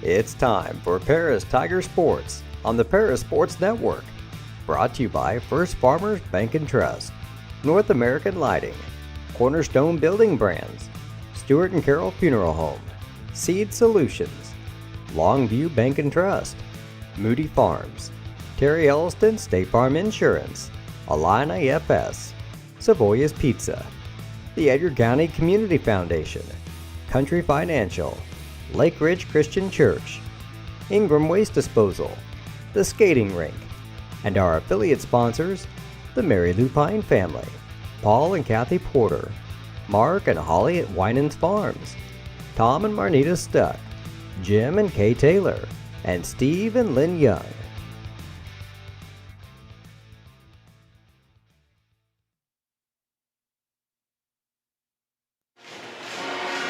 It's time for Paris Tiger Sports on the Paris Sports Network. Brought to you by First Farmers Bank and Trust, North American Lighting, Cornerstone Building Brands, Stewart & Carroll Funeral Home, Seed Solutions, Longview Bank and Trust, Moody Farms, Terry Elliston State Farm Insurance, Alina FS, Savoy's Pizza, the Edgar County Community Foundation, Country Financial, Lake Ridge Christian Church, Ingram Waste Disposal, the Skating Rink, and our affiliate sponsors, the Mary Lupine family, Paul and Kathy Porter, Mark and Holly at Winans Farms, Tom and Marnita Stuck, Jim and Kay Taylor, and Steve and Lynn Young.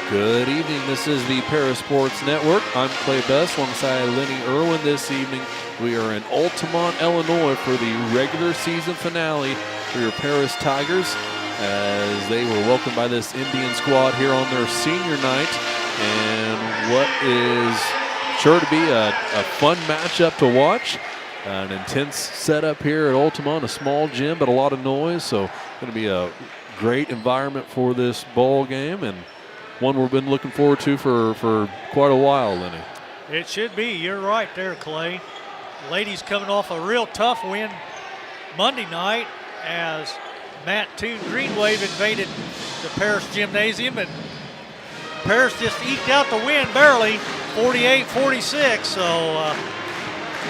Good evening. This is the Paris Sports Network. I'm Clay Best alongside Lenny Irwin. This evening we are in Altamont, Illinois for the regular season finale for your Paris Tigers as they were welcomed by this Indian squad here on their senior night. And what is sure to be a fun matchup to watch. An intense setup here at Altamont, a small gym but a lot of noise. So going to be a great environment for this ball game and one we've been looking forward to for quite a while, Lenny. It should be. You're right there, Clay. Ladies coming off a real tough win Monday night as Matt Toon Green Wave invaded the Paris Gymnasium, and Paris just eked out the win barely, 48-46. So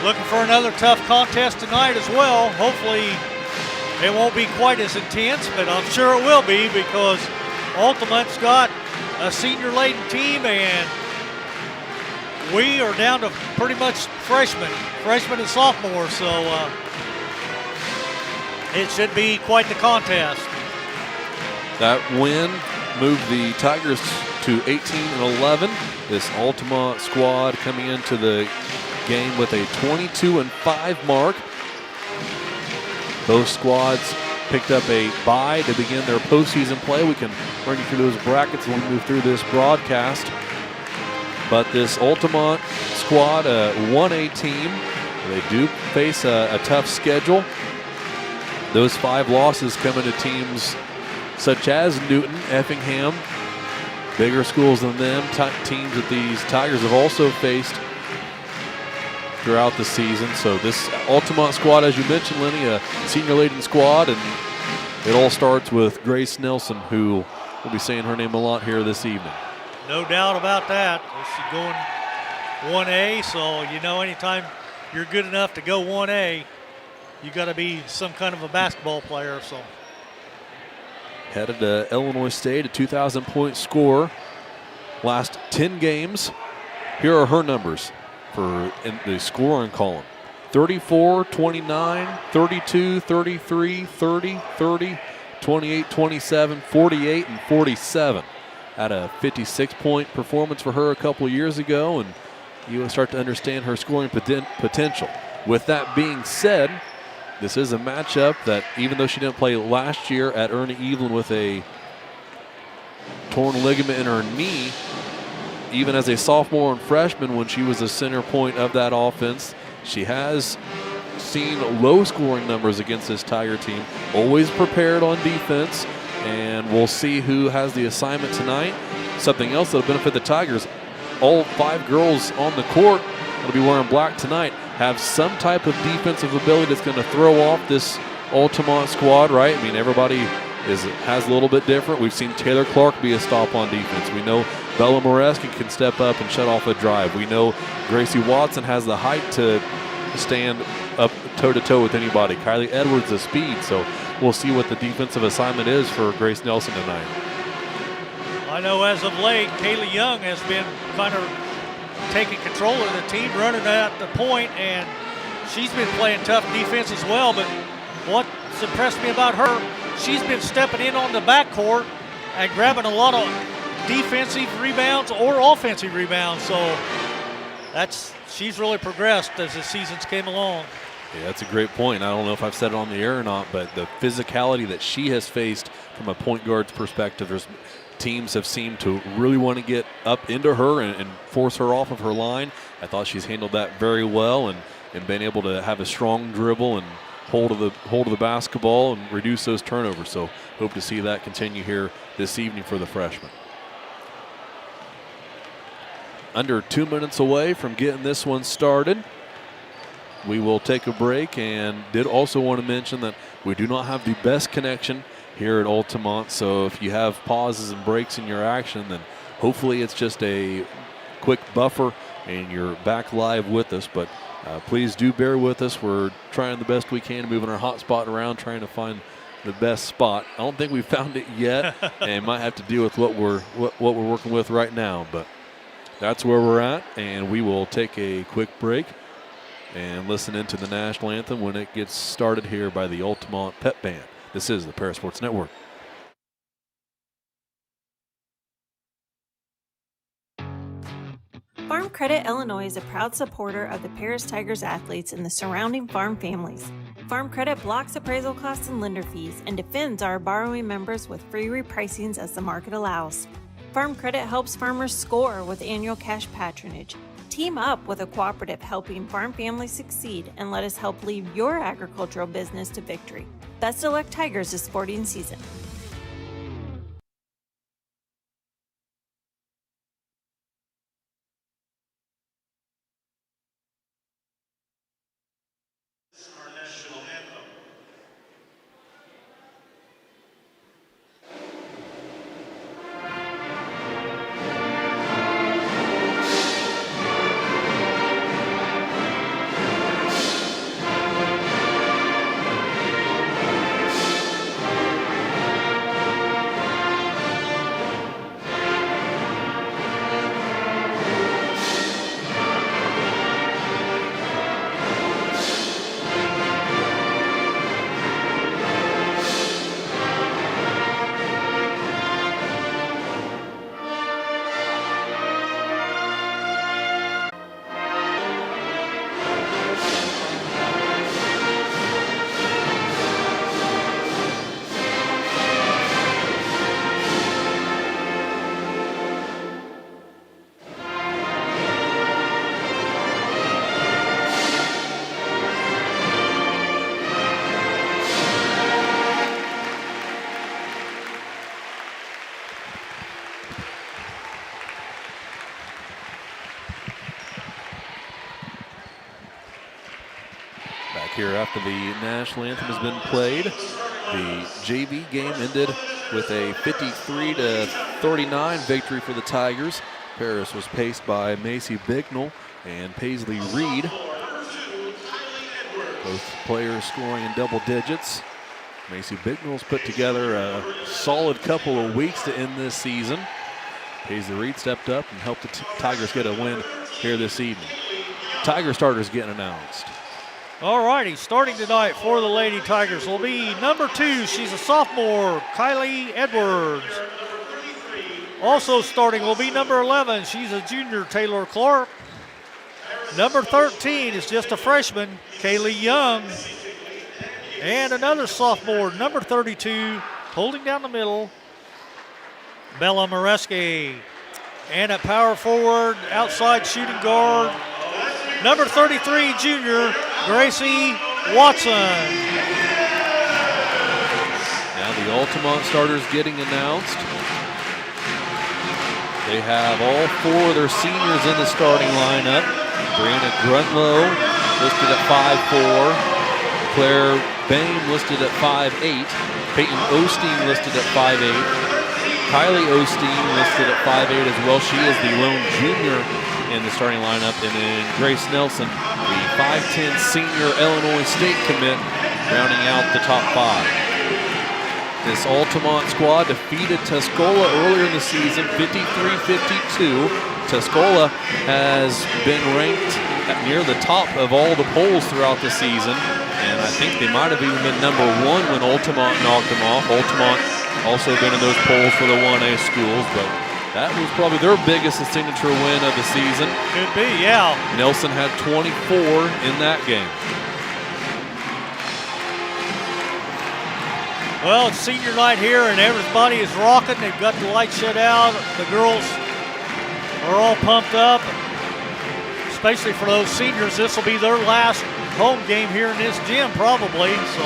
looking for another tough contest tonight as well. Hopefully it won't be quite as intense, but I'm sure it will be because Altamont's got a senior-laden team, and we are down to pretty much freshmen and sophomores, so it should be quite the contest. That win moved the Tigers to 18-11. This Altamont squad coming into the game with a 22-5 mark. Both squads picked up a bye to begin their postseason play. We can run you through those brackets when we move through this broadcast. But this Altamont squad, a 1A team, they do face a tough schedule. Those 5 losses coming to teams such as Newton, Effingham, bigger schools than them, teams that these Tigers have also faced throughout the season. So this Altamont squad, as you mentioned, Lenny, a senior-laden squad, and it all starts with Grace Nelson, who we'll be saying her name a lot here this evening. No doubt about that. She's going 1A, so you know anytime you're good enough to go 1A, you got to be some kind of a basketball player. So headed to Illinois State, a 2,000-point scorer. Last 10 games. Here are her numbers for in the scoring column: 34, 29, 32, 33, 30, 30, 28, 27, 48, and 47. Had a 56-point performance for her a couple of years ago, and you will start to understand her scoring potential. With that being said, this is a matchup that, even though she didn't play last year at Ernie Evelyn with a torn ligament in her knee, even as a sophomore and freshman when she was the center point of that offense, she has seen low scoring numbers against this Tiger team. Always prepared on defense, and we'll see who has the assignment tonight. Something else that'll benefit the Tigers, all 5 girls on the court that'll be wearing black tonight have some type of defensive ability that's going to throw off this Altamont squad, right? I mean, everybody has a little bit different. We've seen Taylor Clark be a stop on defense. We know Bella Moreski can step up and shut off a drive. We know Gracie Watson has the height to stand up toe-to-toe with anybody. Kylie Edwards, the speed. So we'll see what the defensive assignment is for Grace Nelson tonight. I know as of late, Kaylee Young has been kind of taking control of the team, running at the point, and she's been playing tough defense as well. But what's impressed me about her, she's been stepping in on the backcourt and grabbing a lot of defensive rebounds or offensive rebounds. So she's really progressed as the seasons came along. Yeah, that's a great point. I don't know if I've said it on the air or not, but the physicality that she has faced from a point guard's perspective. Teams have seemed to really want to get up into her and force her off of her line. I thought she's handled that very well and been able to have a strong dribble and hold of the basketball and reduce those turnovers. So hope to see that continue here this evening for the freshman. Under 2 minutes away from getting this one started. We will take a break, and did also want to mention that we do not have the best connection here at Altamont, so if you have pauses and breaks in your action, then hopefully it's just a quick buffer and you're back live with us. But please do bear with us. We're trying the best we can, moving our hotspot around, trying to find the best spot. I don't think we've found it yet, and might have to deal with what we're working with right now. But that's where we're at, and we will take a quick break and listen into the national anthem when it gets started here by the Altamont Pep Band. This is the Parasports Network. Farm Credit Illinois is a proud supporter of the Paris Tigers athletes and the surrounding farm families. Farm Credit blocks appraisal costs and lender fees and defends our borrowing members with free repricings as the market allows. Farm Credit helps farmers score with annual cash patronage. Team up with a cooperative helping farm families succeed and let us help lead your agricultural business to victory. Best of luck, Tigers, this sporting season. Here after the national anthem has been played. The JV game ended with a 53-39 victory for the Tigers. Paris was paced by Macy Bicknell and Paisley Reed. Both players scoring in double digits. Macy Bicknell's put together a solid couple of weeks to end this season. Paisley Reed stepped up and helped the Tigers get a win here this evening. Tiger starters getting announced. All righty, starting tonight for the Lady Tigers will be number 2. She's a sophomore, Kylie Edwards. Also starting will be number 11. She's a junior, Taylor Clark. Number 13 is just a freshman, Kaylee Young. And another sophomore, number 32, holding down the middle, Bella Moreski. And at power forward, outside shooting guard, number 33, junior, Gracie Watson. Now the Altamont starters getting announced. They have all 4 of their seniors in the starting lineup. Brianna Grunlow listed at 5'4". Claire Bain listed at 5'8". Peyton Osteen listed at 5'8". Kylie Osteen listed at 5'8" as well. She is the lone junior in the starting lineup. And then Grace Nelson, the 5'10" senior Illinois State commit, rounding out the top 5. This Altamont squad defeated Tuscola earlier in the season, 53-52. Tuscola has been ranked near the top of all the polls throughout the season, and I think they might have even been number 1 when Altamont knocked them off. Altamont also been in those polls for the 1A schools, but that was probably their biggest signature win of the season. Could be, yeah. Nelson had 24 in that game. Well, it's senior night here, and everybody is rocking. They've got the lights shut out. The girls are all pumped up, especially for those seniors. This will be their last home game here in this gym, probably. So,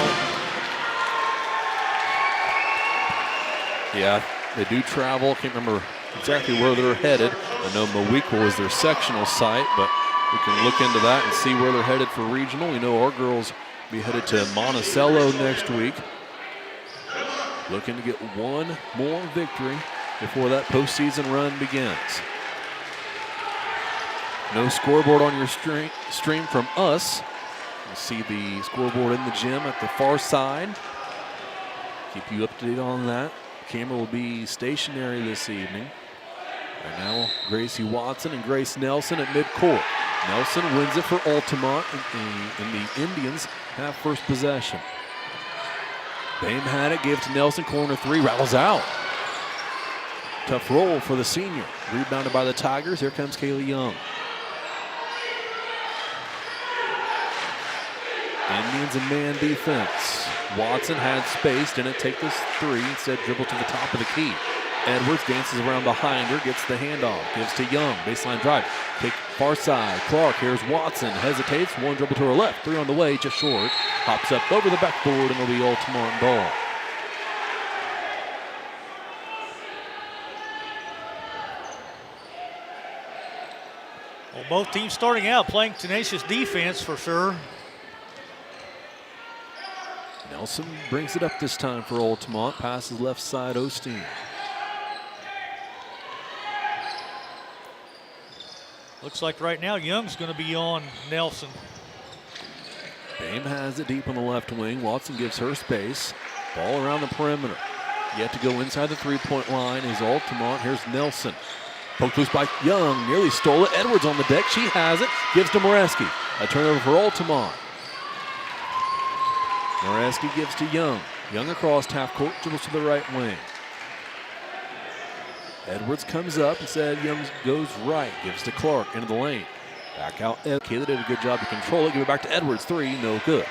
yeah, they do travel. Can't remember exactly where they're headed. I know Mawiko is their sectional site, but we can look into that and see where they're headed for regional. We know our girls will be headed to Monticello next week, looking to get one more victory before that postseason run begins. No scoreboard on your stream from us. You see the scoreboard in the gym at the far side. Keep you up to date on that. Camera will be stationary this evening. Right now, Gracie Watson and Grace Nelson at midcourt. Nelson wins it for Altamont, and the Indians have first possession. Bame had it, gave it to Nelson, corner three, rattles out. Tough roll for the senior. Rebounded by the Tigers. Here comes Kaylee Young. Indians in man defense. Watson had space, didn't take this three, instead dribbled to the top of the key. Edwards dances around behind her, gets the handoff, gives to Young, baseline drive, take far side. Clark, here's Watson, hesitates, one dribble to her left, three on the way, just short. Hops up over the backboard, and it'll be Altamont ball. well, both teams starting out playing tenacious defense for sure. Nelson brings it up this time for Altamont, passes left side, Osteen. Looks like right now Young's going to be on Nelson. Bame has it deep on the left wing. Watson gives her space. Ball around the perimeter. Yet to go inside the three-point line is Altamont. Here's Nelson. Poked loose by Young. Nearly stole it. Edwards on the deck. She has it. Gives to Moreski. A turnover for Altamont. Moreski gives to Young. Young across half court. Dribbles to the right wing. Edwards comes up and said Young goes right. Gives to Clark into the lane. Back out. Kayla did a good job to control it. Give it back to Edwards. Three, no good.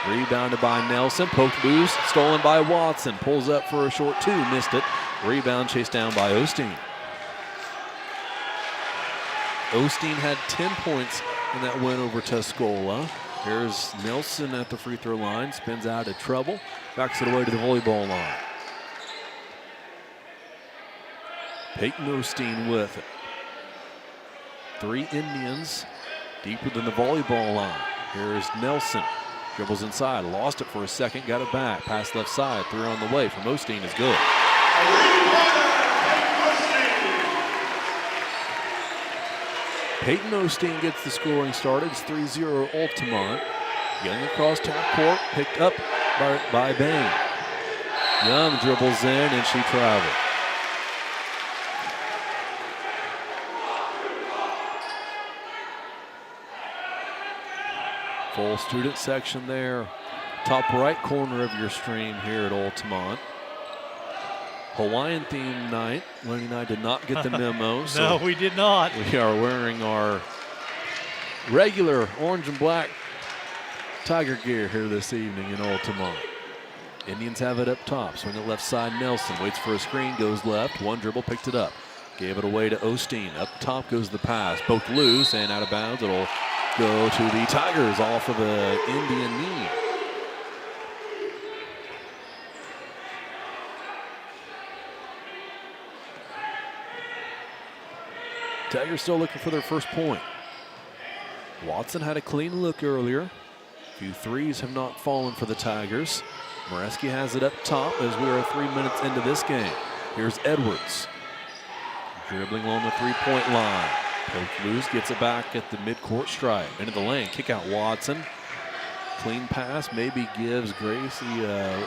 Rebounded by Nelson. Poked loose. Stolen by Watson. Pulls up for a short two. Missed it. Rebound chased down by Osteen. Osteen had 10 points in that win over Tuscola. Here's Nelson at the free throw line. Spins out of trouble. Backs it away to the volleyball line. Peyton Osteen with it. Three Indians deeper than the volleyball line. Here's Nelson. Dribbles inside. Lost it for a second. Got it back. Pass left side. Three on the way from Osteen is good. Peyton Osteen gets the scoring started. It's 3-0 Altamont. Young across half court. Picked up by Bame. Young dribbles in and she travels. Full student section there. Top right corner of your stream here at Altamont. Hawaiian theme night. Lenny and I did not get the memo. No, we did not. We are wearing our regular orange and black Tiger gear here this evening in Altamont. Indians have it up top. Swing it left side. Nelson waits for a screen. Goes left. One dribble. Picked it up. Gave it away to Osteen. Up top goes the pass. Both loose and out of bounds. It'll go to the Tigers off of the Indian knee. Tigers still looking for their first point. Watson had a clean look earlier. A few threes have not fallen for the Tigers. Moreski has it up top as we are 3 minutes into this game. Here's Edwards. Dribbling on the three-point line. Poked loose, gets it back at the midcourt stripe. Into the lane, kick out Watson. Clean pass, maybe gives Gracie a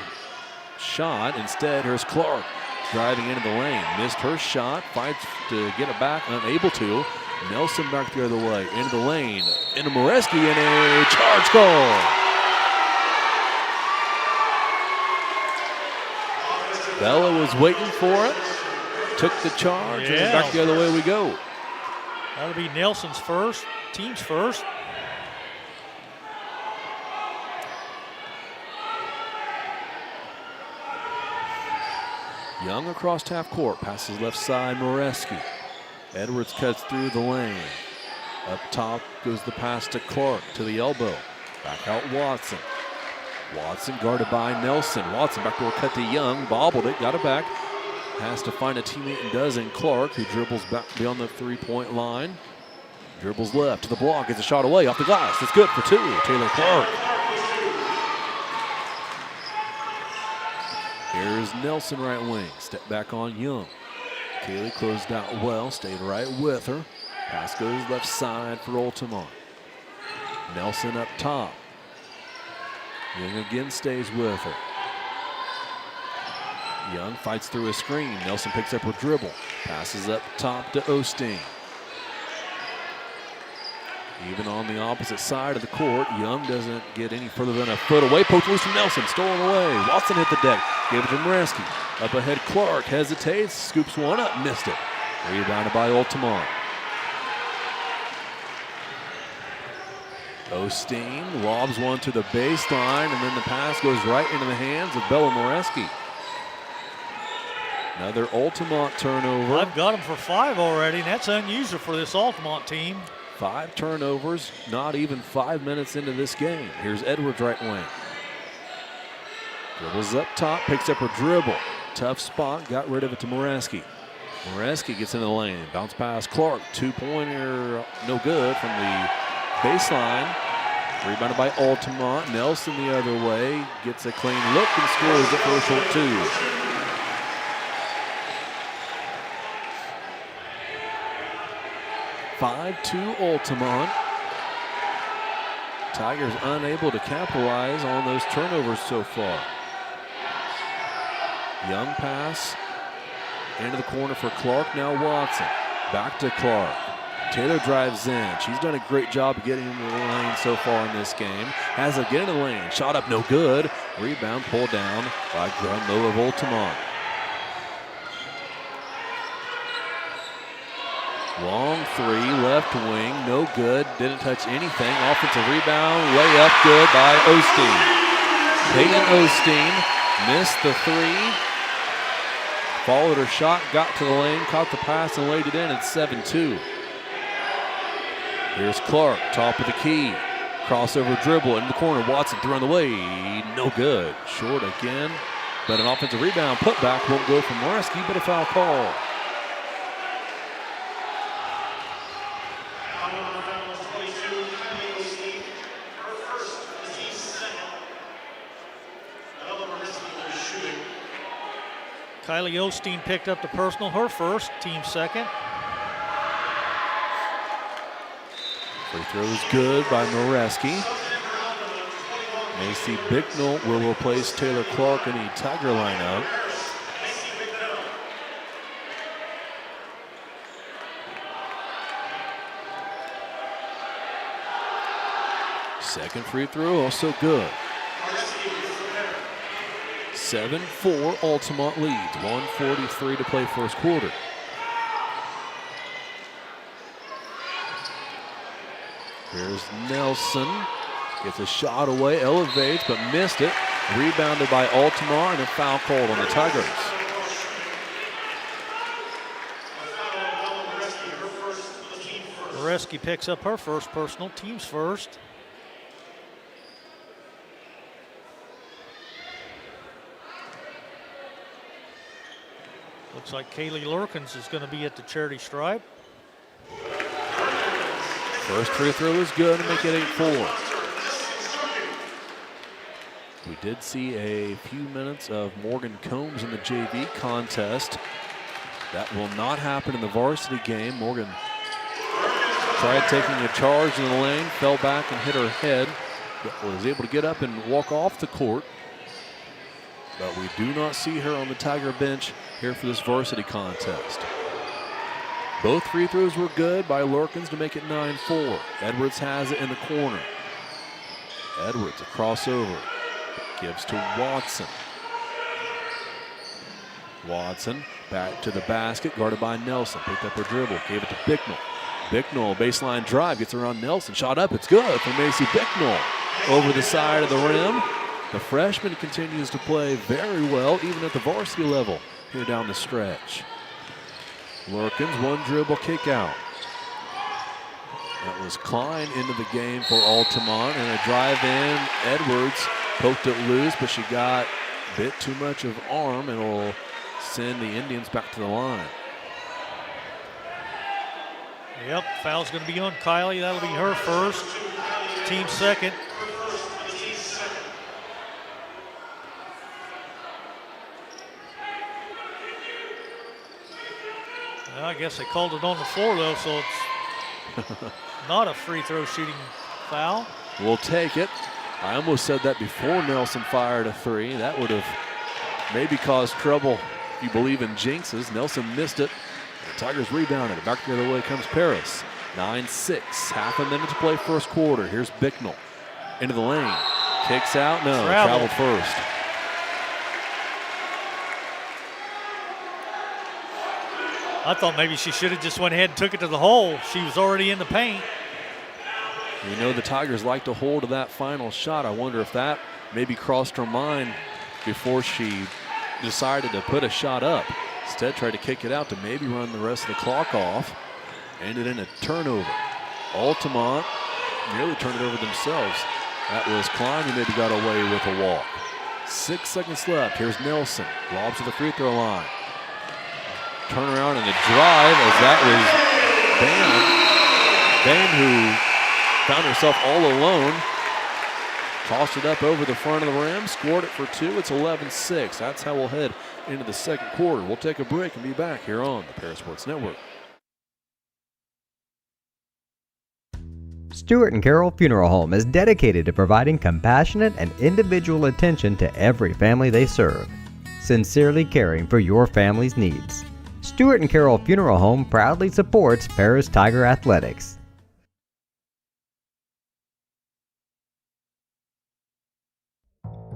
shot. Instead, here's Clark driving into the lane. Missed her shot, fights to get it back, unable to. Nelson back the other way, into the lane. Into Moreski and a charge goal. Bella was waiting for it. Took the charge, and back the other way we go. That'll be Nelson's first, team's first. Young across half court, passes left side, Moreski. Edwards cuts through the lane. Up top goes the pass to Clark to the elbow. Back out Watson. Watson guarded by Nelson. Watson backdoor cut to Young, bobbled it, got it back. Has to find a teammate and doesn't. Clark, who dribbles back beyond the three-point line. Dribbles left to the block, gets a shot away off the glass. It's good for two. Taylor Clark. Here's Nelson right wing. Step back on Young. Kaylee closed out well, stayed right with her. Pass goes left side for Altamont. Nelson up top. Young again stays with her. Young fights through a screen. Nelson picks up her dribble. Passes up top to Osteen. Even on the opposite side of the court, Young doesn't get any further than a foot away. Poked loose from Nelson, stolen away. Watson hit the deck, gave it to Moreski. Up ahead, Clark hesitates, scoops one up, missed it. Rebounded by Altamont. Osteen lobs one to the baseline, and then the pass goes right into the hands of Bella Moreski. Another Altamont turnover. I've got him for 5 already, and that's unusual for this Altamont team. 5 turnovers, not even 5 minutes into this game. Here's Edwards right wing. Dribbles up top, picks up her dribble. Tough spot, got rid of it to Moreski. Moreski gets in the lane, bounce pass Clark. 2-pointer, no good from the baseline. Rebounded by Altamont. Nelson the other way, gets a clean look and scores it for a short 2. (5-2) Altamont. Tigers unable to capitalize on those turnovers so far. Young pass into the corner for Clark. Now Watson. Back to Clark. Taylor drives in. She's done a great job of getting into the lane so far in this game. Has a get in the lane. Shot up, no good. Rebound pulled down by Grunlow of Altamont. Long three, left wing, no good. Didn't touch anything. Offensive rebound, layup good by Osteen. Peyton Osteen missed the 3. Followed her shot, got to the lane, caught the pass, and laid it in. It's 7-2. Here's Clark, top of the key. Crossover dribble in the corner. Watson through on the way. No good. Short again. But an offensive rebound putback won't go from Moreski, but a foul call. Kylie Osteen picked up the personal, her first, team second. Free throw is good by Moreski. Macy Bicknell will replace Taylor Clark in the Tiger lineup. Second free throw also good. 7-4 Altamont leads. 1:43 to play first quarter. Here's Nelson. Gets a shot away, elevates, but missed it. Rebounded by Altamont, and a foul called on the Tigers. Moreski picks up her first personal, team's first. Looks like Kaylee Lurkins is going to be at the charity stripe. First free throw is good to make it 8-4. We did see a few minutes of Morgan Combs in the JV contest. That will not happen in the varsity game. Morgan tried taking a charge in the lane, fell back and hit her head, but was able to get up and walk off the court. But we do not see her on the Tiger bench here for this varsity contest. Both free throws were good by Lurkins to make it 9-4. Edwards has it in the corner. Edwards, a crossover. Gives to Watson. Watson back to the basket, guarded by Nelson. Picked up her dribble, gave it to Bicknell. Bicknell, baseline drive, gets around Nelson. Shot up, it's good for Macy Bicknell. Over the side of the rim. The freshman continues to play very well, even at the varsity level. here down the stretch. Lurkins, one dribble kick out. That was Klein into the game for Altamont, and a drive in. Edwards poked it loose, but she got a bit too much of arm, and will send the Indians back to the line. Yep, foul's going to be on Kylie. That'll be her first, team second. Well, I guess they called it on the floor, though, so it's not a free throw shooting foul. We'll take it. I almost said that before Nelson fired a three. That would have maybe caused trouble if you believe in jinxes. Nelson missed it. The Tigers rebounded it. Back the other way comes Paris. 9-6. Half a minute to play first quarter. Here's Bicknell into the lane. Kicks out. No, traveled first. I thought maybe she should have just went ahead and took it to the hole. She was already in the paint. You know the Tigers like to hold to that final shot. I wonder if that maybe crossed her mind before she decided to put a shot up. Instead tried to kick it out to maybe run the rest of the clock off. Ended in a turnover. Altamont nearly turned it over themselves. That was Klein who maybe got away with a walk. 6 seconds left. Here's Nelson. Lobs to the free throw line. Turn around and a drive as that was Bam, who found herself all alone. Tossed it up over the front of the rim, scored it for two. It's 11-6. That's how we'll head into the second quarter. We'll take a break and be back here on the Paris Sports Network. Stewart and Carroll Funeral Home is dedicated to providing compassionate and individual attention to every family they serve, sincerely caring for your family's needs. Stewart and Carroll Funeral Home proudly supports Paris Tiger Athletics.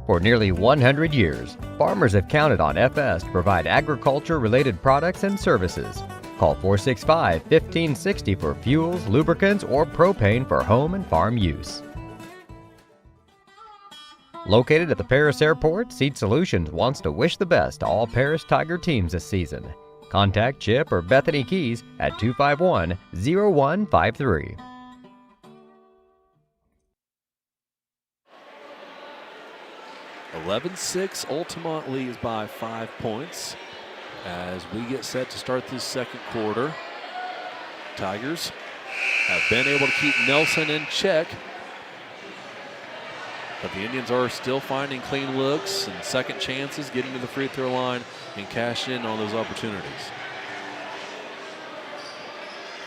For nearly 100 years, farmers have counted on FS to provide agriculture-related products and services. Call 465-1560 for fuels, lubricants, or propane for home and farm use. Located at the Paris Airport, Seed Solutions wants to wish the best to all Paris Tiger teams this season. Contact Chip or Bethany Keys at 251-0153. Altamont leads by 5 points as we get set to start this second quarter. Tigers have been able to keep Nelson in check, but the Indians are still finding clean looks and second chances, getting to the free throw line and cash in on those opportunities.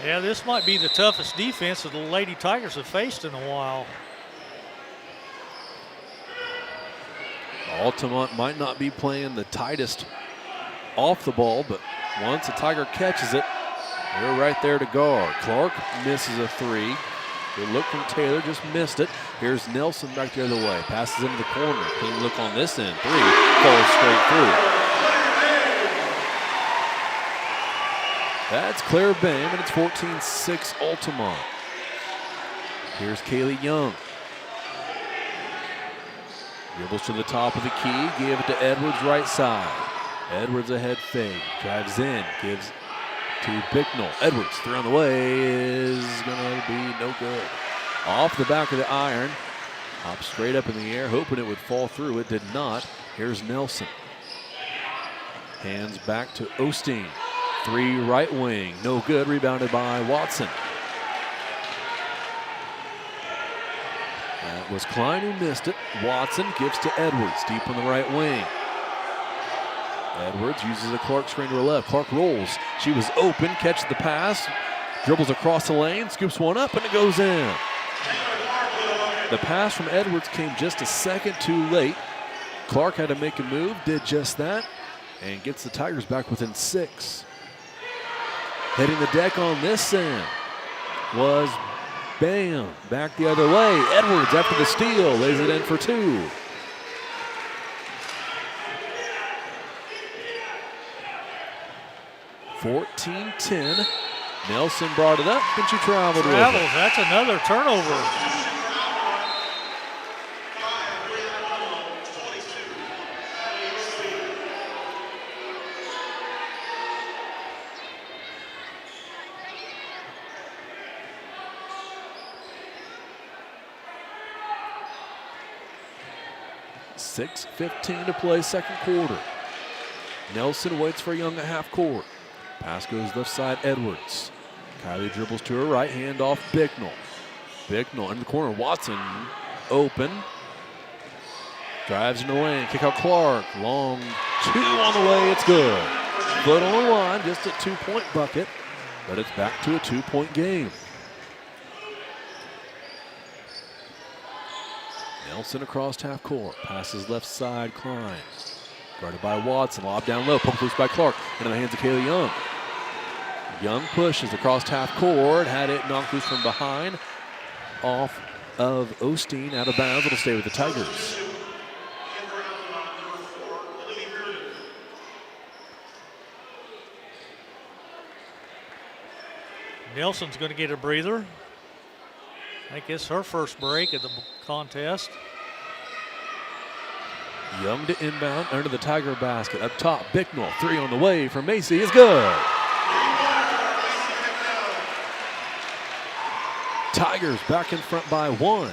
Yeah, this might be the toughest defense that the Lady Tigers have faced in a while. Altamont might not be playing the tightest off the ball, but once a Tiger catches it, they're right there to guard. Clark misses a three. Good look from Taylor, just missed it. Here's Nelson back the other way. Passes into the corner. Clean look on this end. Three falls straight through. That's Claire Bam, and it's 14-6 Altamont. Here's Kaylee Young. Dribbles to the top of the key, give it to Edwards right side. Edwards ahead fade, drives in, gives to Bicknell. Edwards, three on the way, is gonna be no good. Off the back of the iron, hop straight up in the air, hoping it would fall through. It did not. Here's Nelson. Hands back to Osteen. Three right wing, no good, rebounded by Watson. That was Klein who missed it. Watson gives to Edwards, deep on the right wing. Edwards uses a Clark screen to her left. Clark rolls. She was open, catches the pass, dribbles across the lane, scoops one up, and it goes in. The pass from Edwards came just a second too late. Clark had to make a move, did just that, and gets the Tigers back within 6. Hitting the deck on this end was Bam, back the other way. Edwards after the steal, lays it in for two. (14-10). Nelson brought it up, and she traveled with it. That's another turnover. 6:15 to play, second quarter. Nelson waits for Young at half court. Pass goes left side, Edwards. Kylie dribbles to her right, hand off Bicknell. Bicknell in the corner, Watson open. Drives in the lane, kick out Clark. Long two on the way, it's good. Foot on the line, just a 2-point bucket, but it's back to a 2-point game. Nelson across half court, passes left side, Klein. Guarded by Watson, lob down low, poked loose by Clark, into the hands of Kaylee Young. Young pushes across half court, had it knocked loose from behind, off of Osteen, out of bounds. It'll stay with the Tigers. Nelson's going to get a breather. I think it's her first break of the contest. Young to inbound under the Tiger basket. Up top, Bicknell, three on the way from Macy is good. Tigers back in front by 1.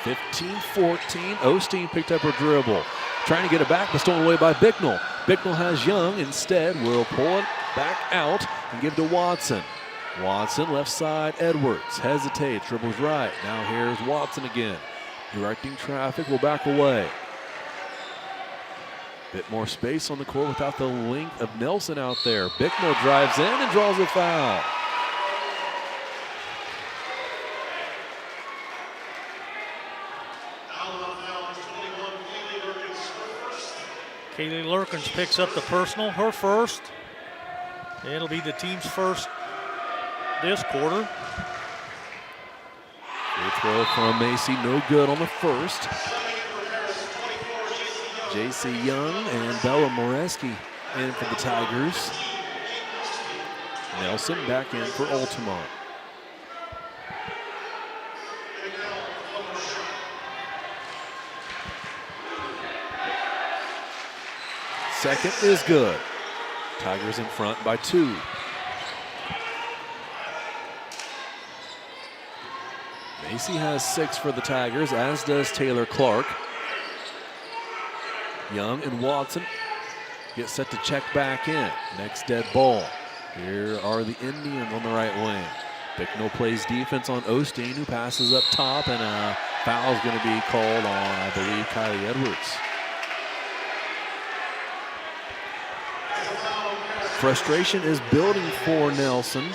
15-14. Osteen picked up her dribble. Trying to get it back, but stolen away by Bicknell. Bicknell has Young. Instead, will pull it back out and give to Watson. Watson, left side, Edwards. Hesitates, dribbles right. Now here's Watson again. Directing traffic, will back away. Bit more space on the court without the length of Nelson out there. Bicknell drives in and draws a foul. Kaylee Lurkins picks up the personal, her first. It'll be the team's first this quarter. Free throw from Macy, no good on the first. J.C. Young and Bella Moreski in for the Tigers. Nelson back in for Altamont. Second is good. Tigers in front by 2. Macy has 6 for the Tigers, as does Taylor Clark. Young and Watson get set to check back in. Next dead ball. Here are the Indians on the right wing. Bicknell plays defense on Osteen, who passes up top, and a foul is going to be called on, I believe, Kylie Edwards. Frustration is building for Nelson.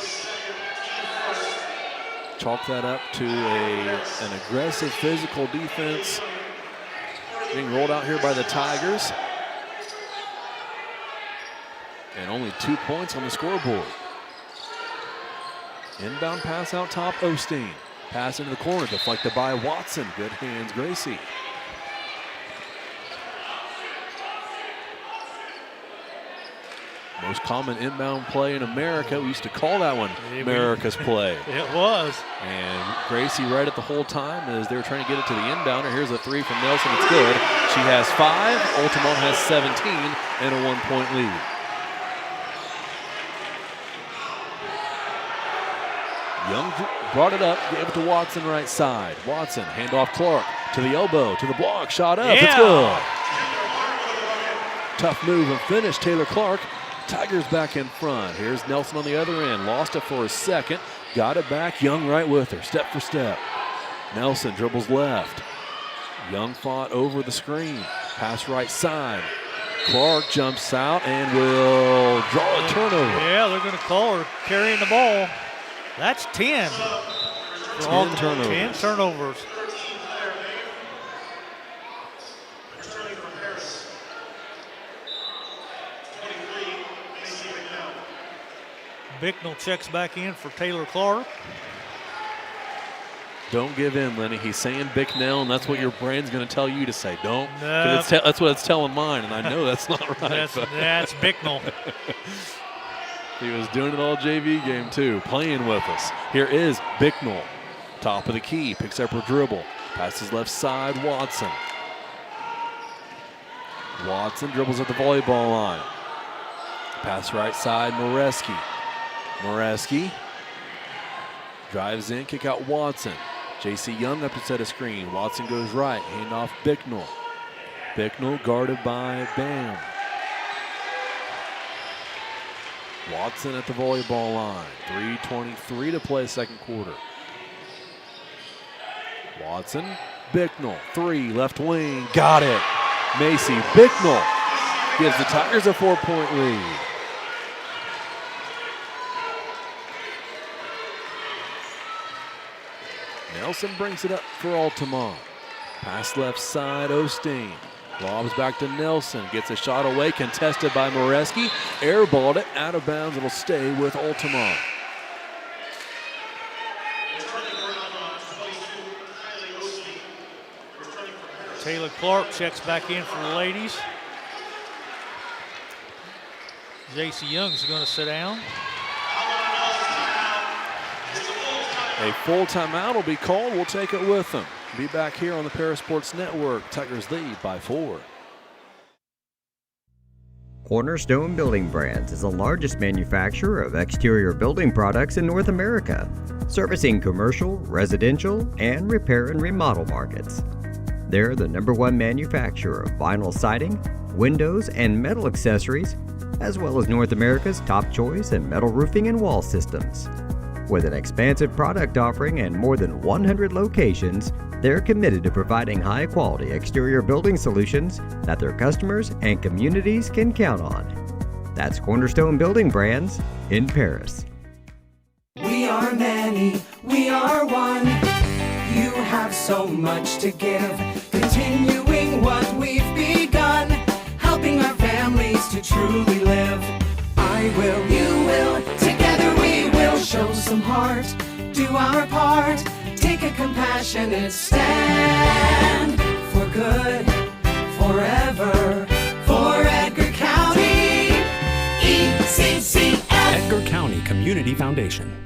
Chalk that up to an aggressive physical defense being rolled out here by the Tigers. And only 2 points on the scoreboard. Inbound pass out top, Osteen. Pass into the corner, deflected by Watson. Good hands, Gracie. Most common inbound play in America. We used to call that one America's play. It was. And Gracie right at the whole time as they were trying to get it to the inbounder. Here's a 3 from Nelson. It's good. She has 5. Altamont has 17 and a 1-point lead. Young brought it up, gave it to Watson right side. Watson, handoff Clark to the elbow, to the block, shot up. Yeah. It's good. Tough move and finish. Taylor Clark. Tigers back in front. Here's Nelson on the other end. Lost it for a second. Got it back. Young right with her, step for step. Nelson dribbles left. Young fought over the screen. Pass right side. Clark jumps out and will draw a turnover. Yeah, they're going to call her carrying the ball. That's 10. 10 turnovers. 10 turnovers. Bicknell checks back in for Taylor Clark. Don't give in, Lenny. He's saying Bicknell, and that's what your brain's going to tell you to say. Don't. No. That's what it's telling mine, and I know that's not right. That's Bicknell. He was doing it all JV game, too, playing with us. Here is Bicknell. Top of the key, picks up her dribble. Passes left side, Watson. Watson dribbles at the volleyball line. Pass right side, Moreski. Moreski drives in, kick out Watson. J.C. Young up to set a screen. Watson goes right, hand off Bicknell. Bicknell guarded by Bam. Watson at the volleyball line. 3:23 to play second quarter. Watson, Bicknell, 3, left wing, got it. Macy Bicknell gives the Tigers a 4-point lead. Nelson brings it up for Altamont. Pass left side, Osteen. Lobs back to Nelson, gets a shot away, contested by Moreski. Airballed it, out of bounds, it'll stay with Altamont. Taylor Clark checks back in for the ladies. J.C. Young's going to sit down. A full timeout will be called. We'll take it with them. Be back here on the Paris Sports Network. Tigers lead by 4. Cornerstone Building Brands is the largest manufacturer of exterior building products in North America, servicing commercial, residential, and repair and remodel markets. They're the #1 manufacturer of vinyl siding, windows, and metal accessories, as well as North America's top choice in metal roofing and wall systems. With an expansive product offering and more than 100 locations, they're committed to providing high-quality exterior building solutions that their customers and communities can count on. That's Cornerstone Building Brands in Paris. We are many, we are one. You have so much to give, continuing what we've begun, helping our families to truly live. I will, you will, together we will show some heart, do our part, take a compassionate stand for good, forever, for Edgar County, ECCF. Edgar County Community Foundation.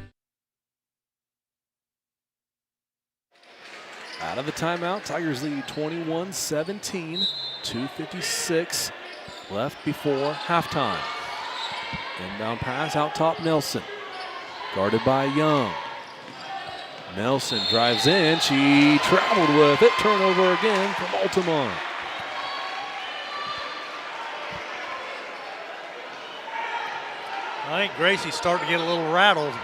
Out of the timeout, Tigers lead 21-17, 2:56 left before halftime. Inbound pass out top, Nelson. Guarded by Young. Nelson drives in, she traveled with it. Turnover again from Altamont. I think Gracie's starting to get a little rattled.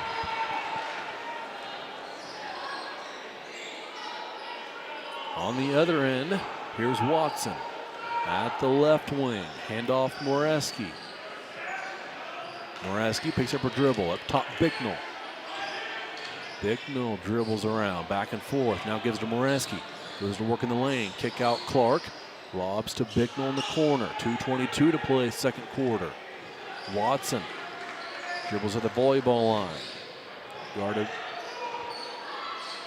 On the other end, here's Watson at the left wing. Handoff Moreski. Moreski picks up her dribble. Up top, Bicknell. Bicknell dribbles around, back and forth. Now gives to Moreski. Goes to work in the lane. Kick out Clark. Lobs to Bicknell in the corner. 2:22 to play second quarter. Watson dribbles at the volleyball line. Guarded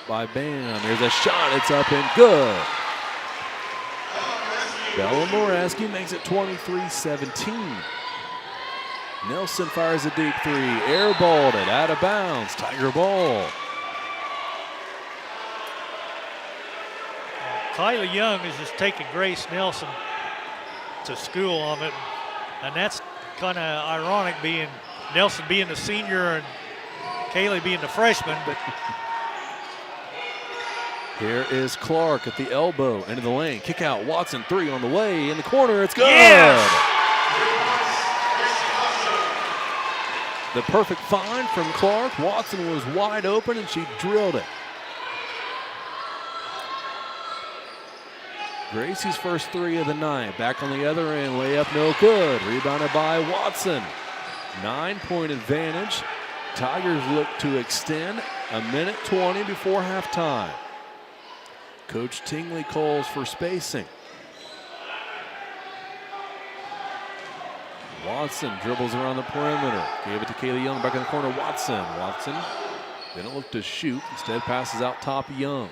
by Bam. There's a shot. It's up and good. Bella Moreski makes it 23-17. Nelson fires a deep 3. Airballed it out of bounds. Tiger ball. Kylie Young is just taking Grace Nelson to school on it. And that's kind of ironic, being Nelson being the senior and Kaylee being the freshman. But here is Clark at the elbow, into the lane. Kick out. Watson, 3 on the way. In the corner, it's good. Yes! The perfect find from Clark. Watson was wide open and she drilled it. Gracie's first 3 of the night. Back on the other end, layup no good. Rebounded by Watson. 9-point advantage. Tigers look to extend. 1:20 before halftime. Coach Tingley calls for spacing. Watson dribbles around the perimeter. Gave it to Kaylee Young back in the corner. Watson didn't look to shoot. Instead passes out top Young.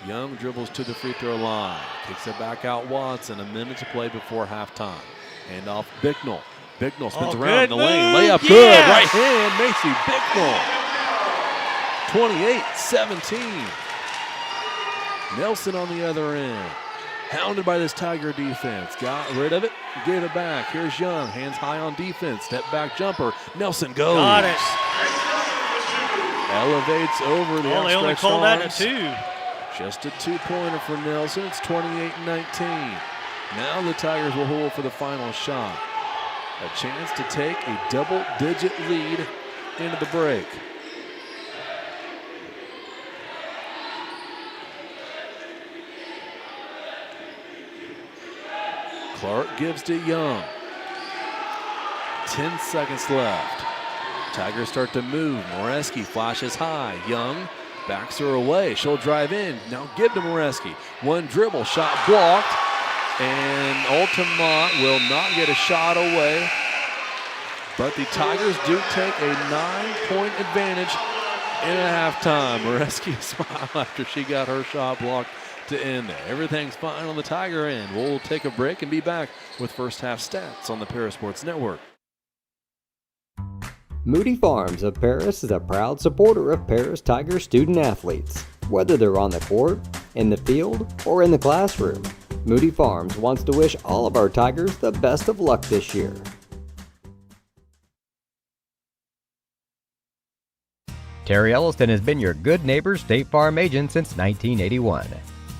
Young dribbles to the free throw line. Kicks it back out Watson. 1 minute to play before halftime. Hand off Bicknell. Bicknell spins around in the lane. Layup good. Right hand. Macy Bicknell. 28-17. Nelson on the other end. Hounded by this Tiger defense. Got rid of it. Gave it back. Here's Young. Hands high on defense. Step back jumper. Nelson goes. got it. Elevates over the Well, they only outstretched called that a arms. 2. Just a 2-pointer for Nelson. It's 28-19. Now the Tigers will hold for the final shot. A chance to take a double-digit lead into the break. Clark gives to Young. 10 seconds left. Tigers start to move. Moreski flashes high. Young backs her away. She'll drive in. Now give to Moreski. One dribble, shot blocked. And Altamont will not get a shot away. But the Tigers do take a 9-point advantage in a halftime. Moreski smiled after she got her shot blocked to end there. Everything's fine on the Tiger end. We'll take a break and be back with first half stats on the Paris Sports Network. Moody Farms of Paris is a proud supporter of Paris Tiger student athletes. Whether they're on the court, in the field, or in the classroom, Moody Farms wants to wish all of our Tigers the best of luck this year. Terry Elliston has been your good neighbor State Farm agent since 1981.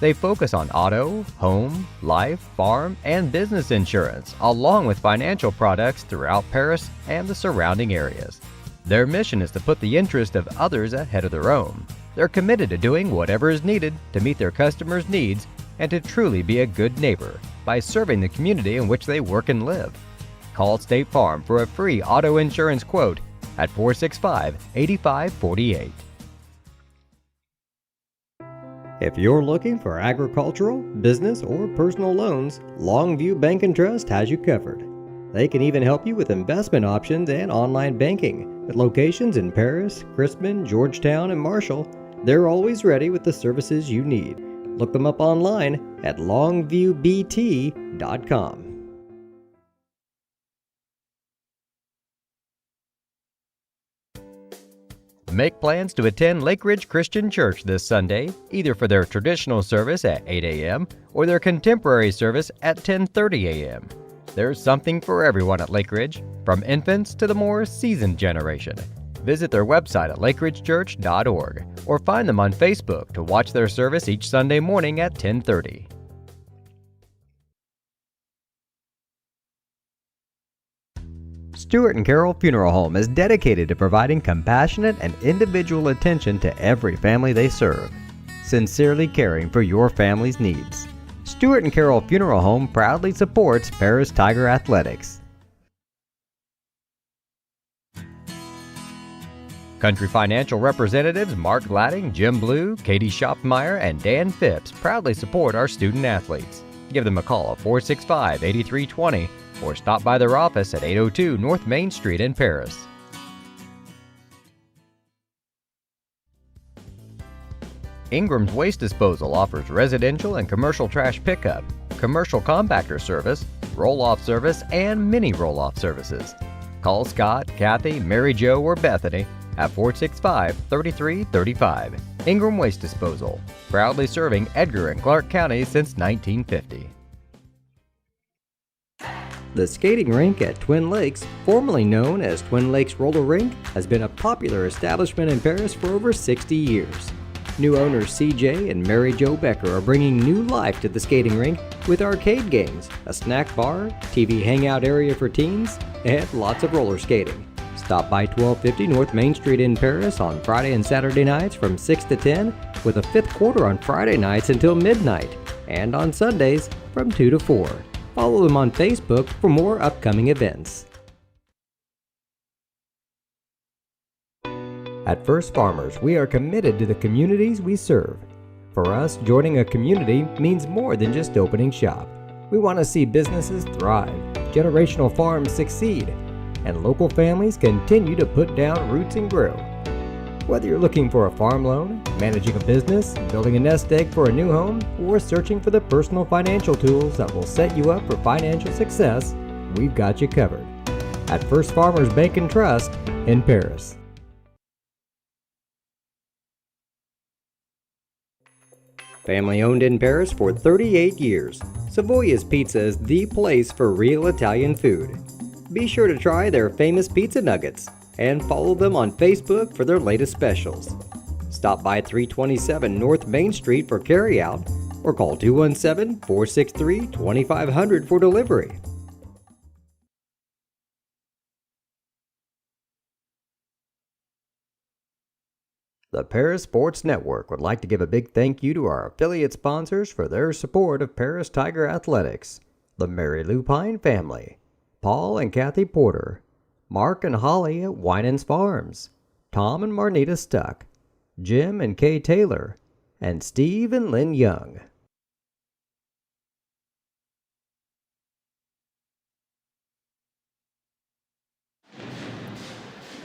They focus on auto, home, life, farm, and business insurance, along with financial products throughout Paris and the surrounding areas. Their mission is to put the interest of others ahead of their own. They're committed to doing whatever is needed to meet their customers' needs and to truly be a good neighbor by serving the community in which they work and live. Call State Farm for a free auto insurance quote at 465-8548. If you're looking for agricultural, business, or personal loans, Longview Bank and Trust has you covered. They can even help you with investment options and online banking. With locations in Paris, Crispin, Georgetown, and Marshall, they're always ready with the services you need. Look them up online at longviewbt.com. Make plans to attend Lake Ridge Christian Church this Sunday, either for their traditional service at 8 a.m. or their contemporary service at 10:30 a.m. There's something for everyone at Lake Ridge, from infants to the more seasoned generation. Visit their website at lakeridgechurch.org or find them on Facebook to watch their service each Sunday morning at 10:30. Stewart & Carroll Funeral Home is dedicated to providing compassionate and individual attention to every family they serve, sincerely caring for your family's needs. Stewart & Carroll Funeral Home proudly supports Paris Tiger Athletics. Country Financial representatives Mark Gladding, Jim Blue, Katie Schopfmeyer, and Dan Phipps proudly support our student athletes. Give them a call at 465-8320 or stop by their office at 802 North Main Street in Paris. Ingram's Waste Disposal offers residential and commercial trash pickup, commercial compactor service, roll-off service, and mini roll-off services. Call Scott, Kathy, Mary Jo, or Bethany at 465-3335. Ingram Waste Disposal, proudly serving Edgar and Clark counties since 1950. The skating rink at Twin Lakes, formerly known as Twin Lakes Roller Rink, has been a popular establishment in Paris for over 60 years. New owners CJ and Mary Jo Becker are bringing new life to the skating rink with arcade games, a snack bar, TV hangout area for teens, and lots of roller skating. Stop by 1250 North Main Street in Paris on Friday and Saturday nights from 6 to 10, with a fifth quarter on Friday nights until midnight, and on Sundays from 2 to 4. Follow them on Facebook for more upcoming events. At First Farmers, we are committed to the communities we serve. For us, joining a community means more than just opening shop. We want to see businesses thrive, generational farms succeed, and local families continue to put down roots and grow. Whether you're looking for a farm loan, managing a business, building a nest egg for a new home, or searching for the personal financial tools that will set you up for financial success, we've got you covered. At First Farmers Bank and Trust in Paris. Family owned in Paris for 38 years, Savoya's Pizza is the place for real Italian food. Be sure to try their famous pizza nuggets and follow them on Facebook for their latest specials. Stop by 327 North Main Street for carryout or call 217-463-2500 for delivery. The Paris Sports Network would like to give a big thank you to our affiliate sponsors for their support of Paris Tiger Athletics: the Mary Lupine family, Paul and Kathy Porter, Mark and Holly at Winans Farms, Tom and Marnita Stuck, Jim and Kay Taylor, and Steve and Lynn Young.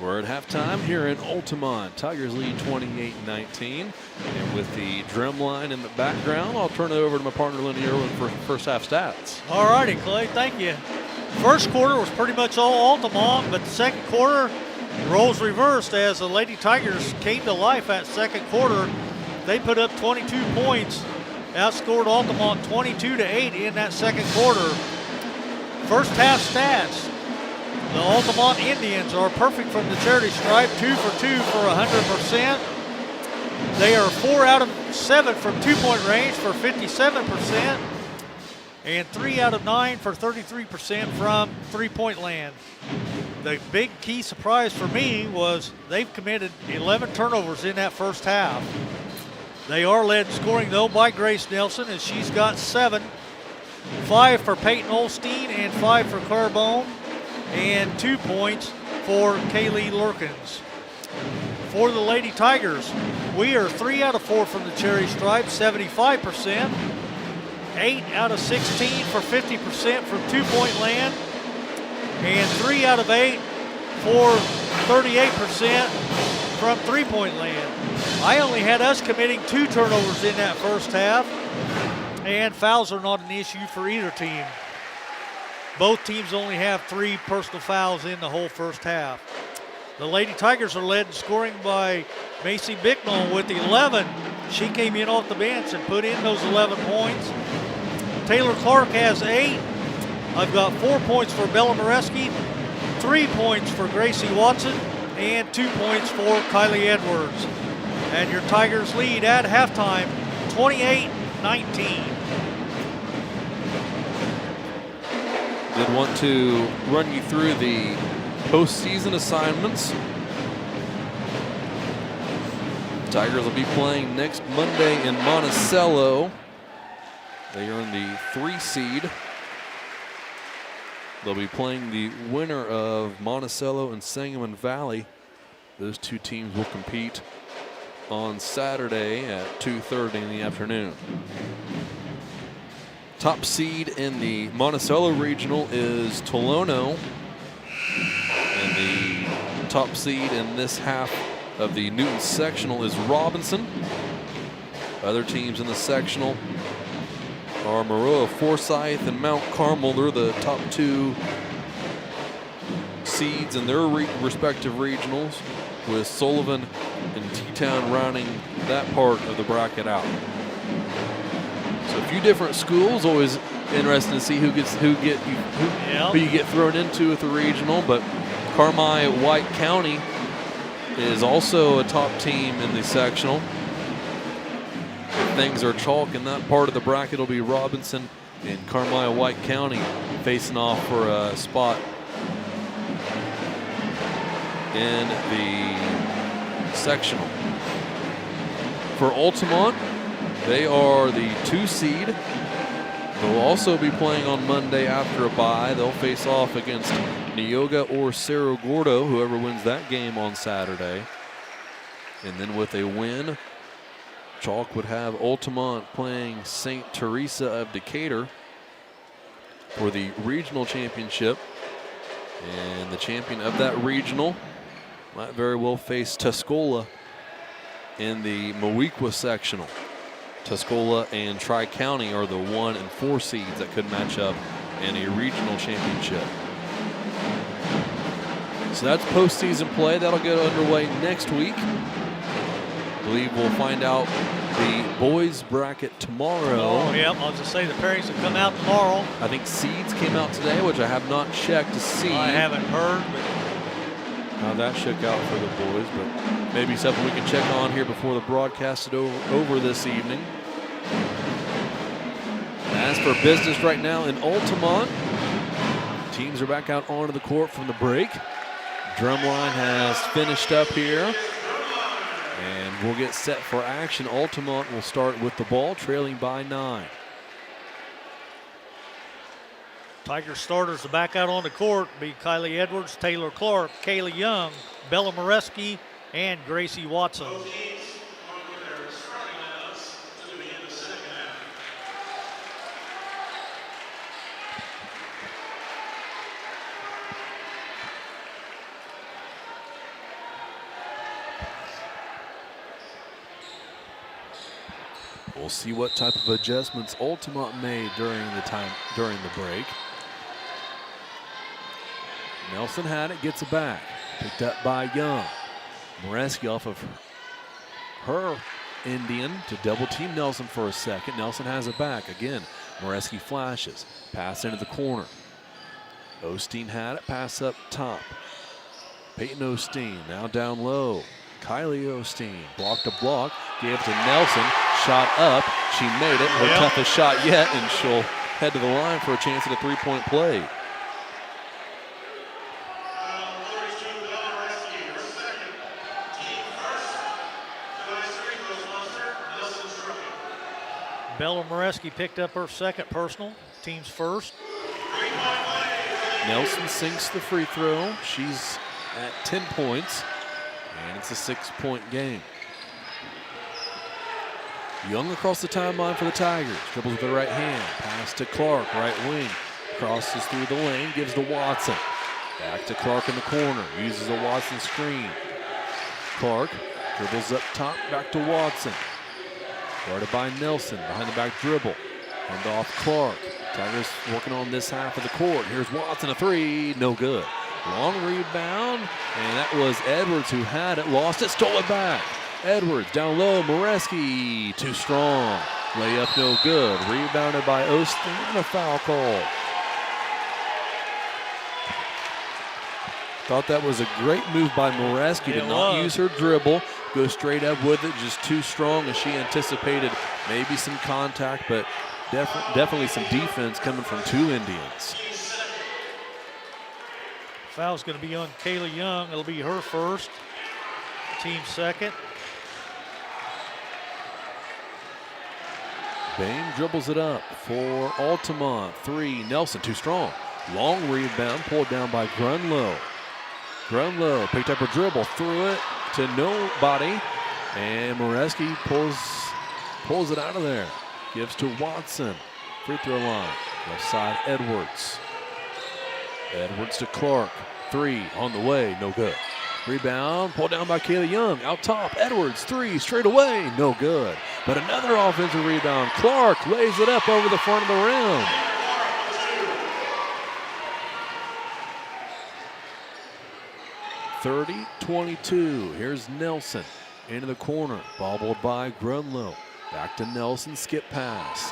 We're at halftime here in Altamont. Tigers lead 28-19. And with the drum line in the background, I'll turn it over to my partner, Lenny Irwin, for first half stats. All righty, Clay, thank you. First quarter was pretty much all Altamont, but the second quarter, roles reversed as the Lady Tigers came to life at second quarter. They put up 22 points, outscored Altamont 22-8 in that second quarter. First half stats. The Altamont Indians are perfect from the charity stripe, 2 for 2 for 100%. They are 4 out of 7 from two-point range for 57%, and 3 out of 9 for 33% from three-point land. The big key surprise for me was they've committed 11 turnovers in that first half. They are led in scoring, though, by Grace Nelson, and she's got 7. 5 for Peyton Olstein and 5 for Carbone, and 2 points for Kaylee Lurkins. For the Lady Tigers, we are 3 out of 4 from the cherry stripe, 75%. 8 out of 16 for 50% from two-point land, and 3 out of 8 for 38% from three-point land. I only had us committing 2 turnovers in that first half, and fouls are not an issue for either team. Both teams only have 3 personal fouls in the whole first half. The Lady Tigers are led in scoring by Macy Bicknell with 11. She came in off the bench and put in those 11 points. Taylor Clark has 8. I've got 4 points for Bella Moreski, 3 points for Gracie Watson, and 2 points for Kylie Edwards. And your Tigers lead at halftime, 28-19. Did want to run you through the postseason assignments. Tigers will be playing next Monday in Monticello. They are in the 3 seed. They'll be playing the winner of Monticello and Sangamon Valley. Those 2 teams will compete on Saturday at 2:30 in the afternoon. Top seed in the Monticello Regional is Tolono. And the top seed in this half of the Newton Sectional is Robinson. Other teams in the sectional are Maroa Forsyth and Mount Carmel. They're the top 2 seeds in their respective regionals, with Sullivan and T-Town rounding that part of the bracket out. So a few different schools. Always interesting to see who you get thrown into with the regional. But Carmi White County is also a top team in the sectional. If things are chalk in that part of the bracket, it'll be Robinson and Carmi White County facing off for a spot in the sectional. For Altamont, they are the 2 seed. They'll also be playing on Monday after a bye. They'll face off against Neoga or Cerro Gordo, whoever wins that game on Saturday. And then with a win, Chalk would have Altamont playing St. Teresa of Decatur for the regional championship. And the champion of that regional might very well face Tuscola in the Moweaqua sectional. Tuscola and Tri-County are the 1 and 4 seeds that could match up in a regional championship. So that's postseason play. That'll get underway next week. I believe we'll find out the boys bracket tomorrow. Oh, yep. I was going to say the pairings will come out tomorrow. I think seeds came out today, which I have not checked to see. I haven't heard, but how that shook out for the boys, but maybe something we can check on here before the broadcast is over this evening. As for business right now in Altamont, teams are back out onto the court from the break. Drumline has finished up here. And we'll get set for action. Altamont will start with the ball, trailing by 9. Tiger starters to back out on the court be Kylie Edwards, Taylor Clark, Kaylee Young, Bella Moreski, and Gracie Watson. We'll see what type of adjustments Altamont made during the break. Nelson had it, gets it back. Picked up by Young. Moreski off of her Indian to double team Nelson for a second. Nelson has it back again. Moreski flashes. Pass into the corner. Osteen had it, pass up top. Peyton Osteen now down low. Kylie Osteen blocked a block, gave to Nelson. Shot up, she made it, her toughest shot yet, and she'll head to the line for a chance at a three-point play. Bella Moreski picked up her second personal, team's first. Nelson sinks the free throw. She's at 10 points, and it's a 6-point game. Young across the timeline for the Tigers. Dribbles with the right hand. Pass to Clark, right wing. Crosses through the lane, gives to Watson. Back to Clark in the corner. Uses a Watson screen. Clark dribbles up top, back to Watson. Guarded by Nelson. Behind the back dribble. Hand off Clark. Tigers working on this half of the court. Here's Watson, a three. No good. Long rebound. And that was Edwards who had it. Lost it, stole it back. Edwards down low, Moreski too strong. Layup no good. Rebounded by Osteen and a foul call. Thought that was a great move by Moreski to not use her dribble. Go straight up with it, just too strong as she anticipated maybe some contact, but definitely some defense coming from two Indians. Foul's going to be on Kaylee Young. It'll be her first, team second. Bain dribbles it up for Altamont. Three, Nelson too strong. Long rebound pulled down by Grunlow. Grunlow picked up her dribble, threw it to nobody, and Moreski pulls it out of there. Gives to Watson. Free throw line. Left side, Edwards. Edwards to Clark. Three on the way, no good. Rebound pulled down by Kaylee Young. Out top, Edwards, three straight away, no good. But another offensive rebound. Clark lays it up over the front of the rim. (30-22). Here's Nelson into the corner. Bobbled by Grunlow. Back to Nelson, skip pass.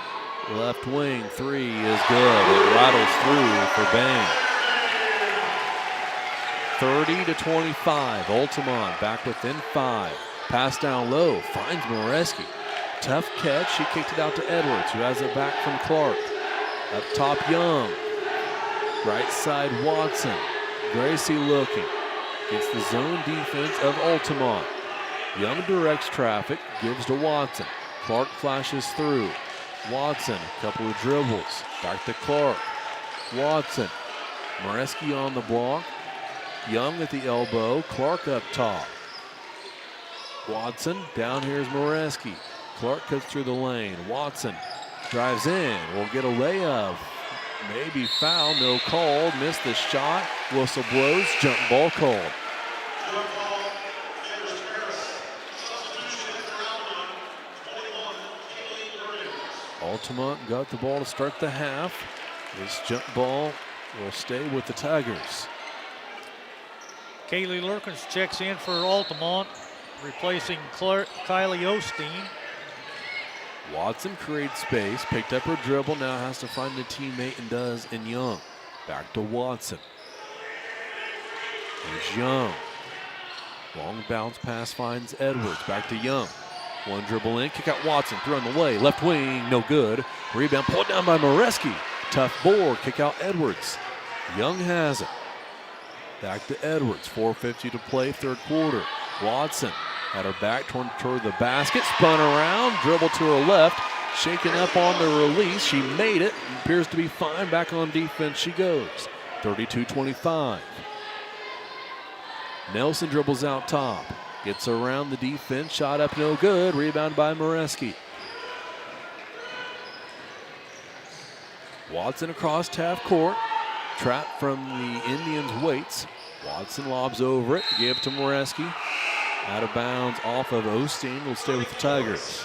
Left wing, three is good. It rattles through for Bain. 30-25. Altamont back within 5. Pass down low, finds Moreski. Tough catch, she kicked it out to Edwards, who has it back from Clark. Up top, Young. Right side, Watson. Gracie looking. It's the zone defense of Altamont. Young directs traffic, gives to Watson. Clark flashes through. Watson, a couple of dribbles. Back to Clark. Watson. Moreski on the block. Young at the elbow. Clark up top. Watson, down here's Moreski. Clark cuts through the lane. Watson drives in. Will get a layup. Maybe foul, no called. Missed the shot. Whistle blows. Jump ball called. Altamont got the ball to start the half. This jump ball will stay with the Tigers. Kaylee Lurkins checks in for Altamont, replacing Kylie Osteen. Watson creates space, picked up her dribble, now has to find a teammate and does in Young. Back to Watson. Here's Young. Long bounce pass finds Edwards. Back to Young. One dribble in, kick out Watson, throw in the way, left wing, no good. Rebound pulled down by Moreski. Tough board, kick out Edwards. Young has it. Back to Edwards, 4:50 to play, third quarter. Watson had her back toward the basket, spun around, dribble to her left, shaken up on the release. She made it, appears to be fine. Back on defense she goes. 32-25. Nelson dribbles out top, gets around the defense, shot up no good, rebound by Moreski. Watson across half court, trapped from the Indians' weights. Watson lobs over it, give to Moreski. Out of bounds off of Osteen, will stay with the Tigers.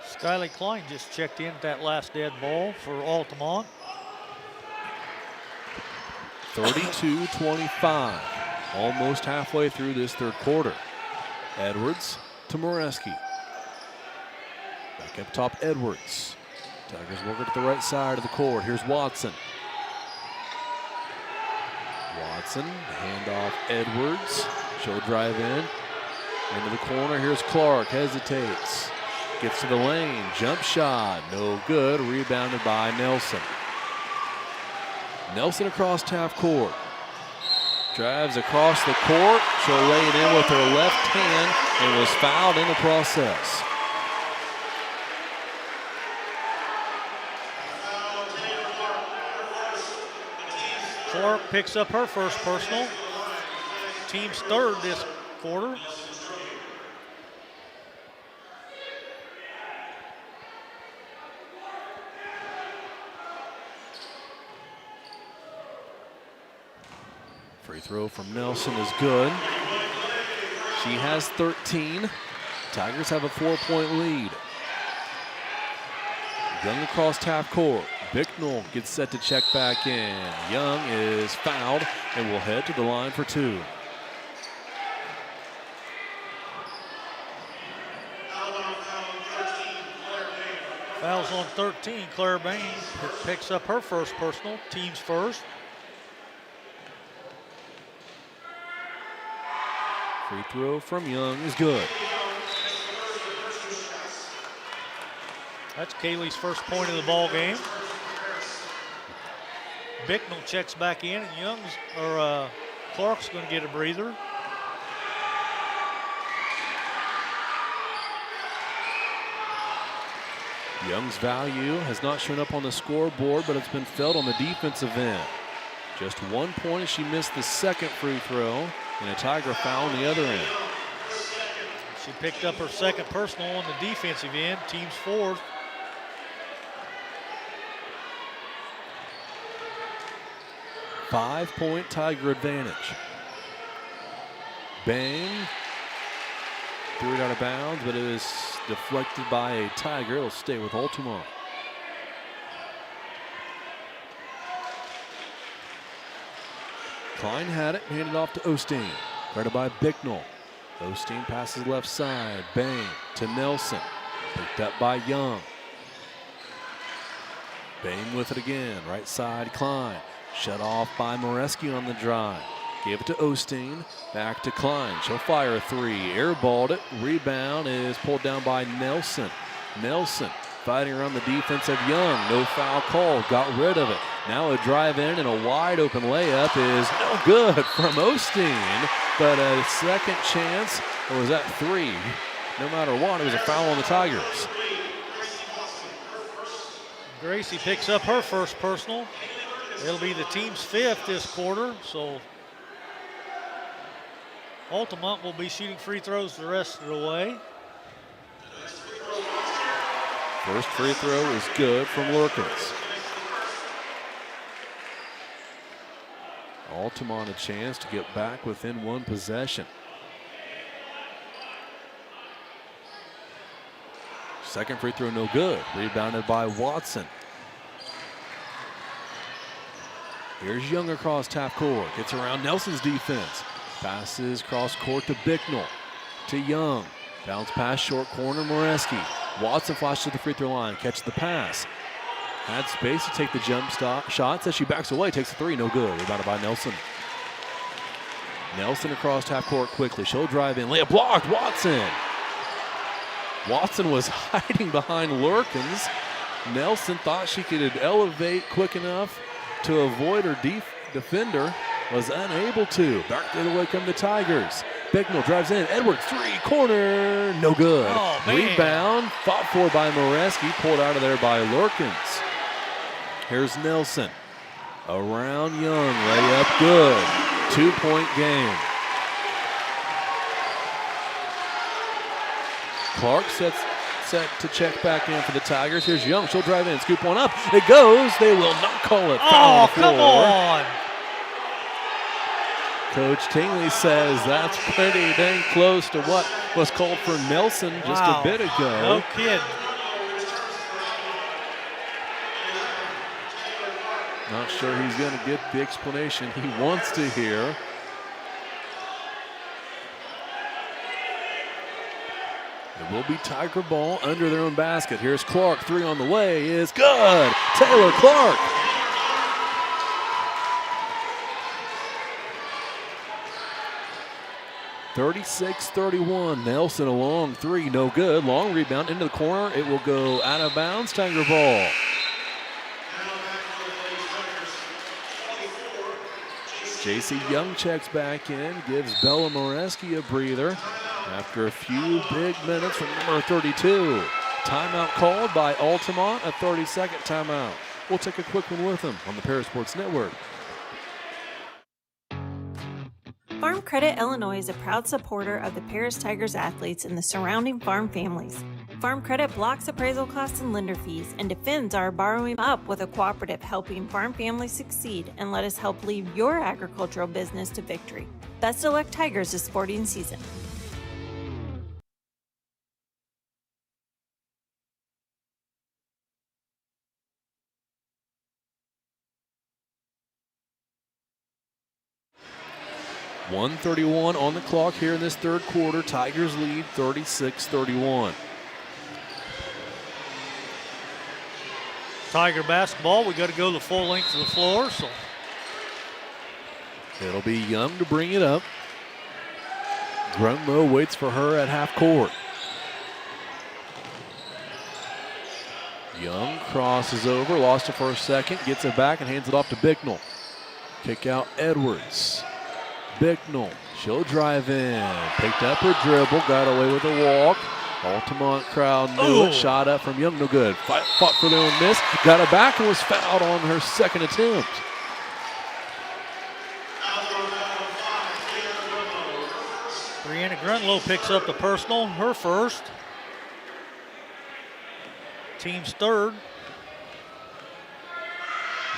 Skylie Klein just checked in at that last dead ball for Altamont. 32-25, almost halfway through this third quarter. Edwards to Moreski. Back up top, Edwards. Tigers working to the right side of the court. Here's Watson. Watson, handoff Edwards. She'll drive in. Into the corner, here's Clark, hesitates. Gets to the lane, jump shot, no good. Rebounded by Nelson. Nelson across half court. Drives across the court. She'll lay it in with her left hand and was fouled in the process. Clark picks up her first personal. Team's third this quarter. Free throw from Nelson is good. She has 13. Tigers have a 4-point lead. Young across half court. Bicknell gets set to check back in. Young is fouled and will head to the line for two. Fouls on 13. Claire Bain picks up her first personal, team's first. Free throw from Young is good. That's Kaylee's first point of the ball game. Bicknell checks back in, and Clark's going to get a breather. Young's value has not shown up on the scoreboard, but it's been felt on the defensive end. Just 1 point as she missed the second free throw, and a Tiger foul on the other end. She picked up her second personal on the defensive end, team's fourth. Five-point Tiger advantage. Bang. Threw it out of bounds, but it is deflected by a Tiger. It'll stay with Altamont. Klein had it, handed off to Osteen. Guarded by Bicknell. Osteen passes left side. Bang to Nelson. Picked up by Young. Bang with it again. Right side, Klein. Shut off by Moreski on the drive. Gave it to Osteen. Back to Klein. She'll fire a three. Airballed it. Rebound is pulled down by Nelson. Nelson fighting around the defense of Young. No foul call. Got rid of it. Now a drive in and a wide open layup is no good from Osteen. But a second chance, or was that three? No matter what, it was a foul on the Tigers. Gracie picks up her first personal. It'll be the team's fifth this quarter, so Altamont will be shooting free throws the rest of the way. First free throw is good from Lurkins. Altamont a chance to get back within one possession. Second free throw no good. Rebounded by Watson. Here's Young across half court. Gets around Nelson's defense. Passes cross court to Bicknell. To Young. Bounce pass short corner Moreski. Watson flashes to the free throw line. Catches the pass. Had space to take the jump shots as she backs away, takes the three, no good. Rebounded by Nelson. Nelson across half court quickly. She'll drive in, layup blocked, Watson. Watson was hiding behind Lurkins. Nelson thought she could elevate quick enough to avoid her defender. Was unable to. Back the other way come the Tigers. Bicknell drives in. Edwards, three, corner, no good. Oh, man. Rebound, fought for by Moreski, pulled out of there by Lurkins. Here's Nelson. Around Young, layup good. 2-point game. Clark set to check back in for the Tigers. Here's Young. She'll drive in. Scoop one up. It goes. They will not call it. Foul on the floor. Come on. Coach Tingley says that's pretty dang close to what was called for Nelson just a bit ago. No kidding. Not sure he's going to get the explanation he wants to hear. It will be Tiger ball under their own basket. Here's Clark. Three on the way is good. Taylor Clark. (36-31). Nelson a long three, no good. Long rebound into the corner. It will go out of bounds. Tiger ball. J.C. Young checks back in, gives Bella Moreski a breather after a few big minutes from number 32. Timeout called by Altamont, a 30-second timeout. We'll take a quick one with them on the Parasports Network. Farm Credit Illinois is a proud supporter of the Paris Tigers athletes and the surrounding farm families. Farm Credit blocks appraisal costs and lender fees and defends our borrowing up with a cooperative helping farm families succeed and let us help lead your agricultural business to victory. Best of luck, Tigers, this sporting season. .131 on the clock here in this third quarter. Tigers lead 36-31. Tiger basketball, we got to go the full length of the floor. So it'll be Young to bring it up. Grunlow waits for her at half court. Young crosses over, lost it for a second, gets it back and hands it off to Bicknell. Kick out Edwards. Bicknell, she'll drive in. Picked up her dribble, got away with a walk. Altamont crowd knew it. Shot up from Young, no good. Fought for their own miss. Got it back and was fouled on her second attempt. Brianna Grunlow picks up the personal, her first. Team's third.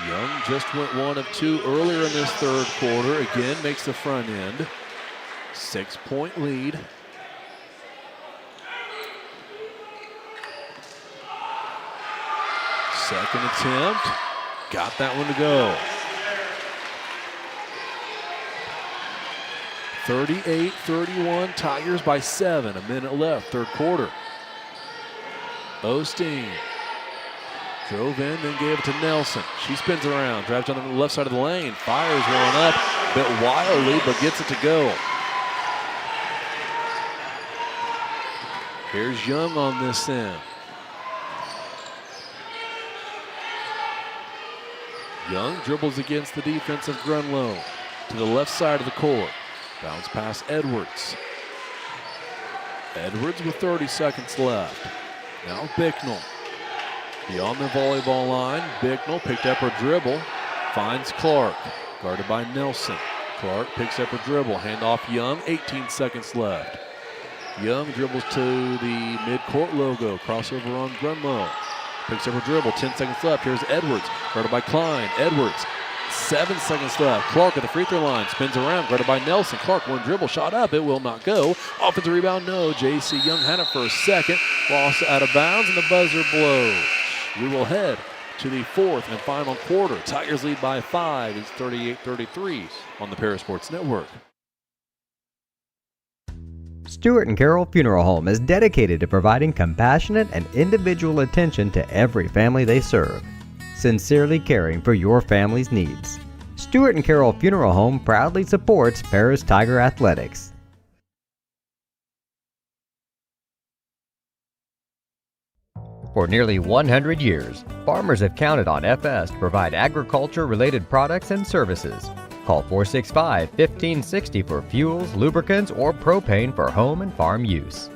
Young just went 1 of 2 earlier in this third quarter. Again, makes the front end. 6-point lead. Second attempt. Got that one to go. 38-31, Tigers by 7. A minute left, third quarter. Osteen drove in, then gave it to Nelson. She spins around, drives on the left side of the lane, fires one up, a bit wildly, but gets it to go. Here's Young on this end. Young dribbles against the defense of Grunlow to the left side of the court. Bounce pass Edwards. Edwards with 30 seconds left. Now Bicknell. Beyond the volleyball line, Bicknell picked up her dribble, finds Clark, guarded by Nelson. Clark picks up her dribble, handoff Young, 18 seconds left. Young dribbles to the midcourt logo, crossover on Grunlow. Picks up her dribble, 10 seconds left. Here's Edwards, guarded by Klein. Edwards, 7 seconds left. Clark at the free throw line, spins around, guarded by Nelson. Clark, one dribble, shot up, it will not go. Offensive rebound, no. J.C. Young had it for a second. Lost out of bounds, and the buzzer blows. We will head to the fourth and final quarter. Tigers lead by 5. It's 38-33 on the Parasports Network. Stewart and Carroll Funeral Home is dedicated to providing compassionate and individual attention to every family they serve. sincerely caring for your family's needs. Stewart and Carroll Funeral Home proudly supports Paris Tiger Athletics. For nearly 100 years, farmers have counted on FS to provide agriculture-related products and services. Call 465-1560 for fuels, lubricants, or propane for home and farm use.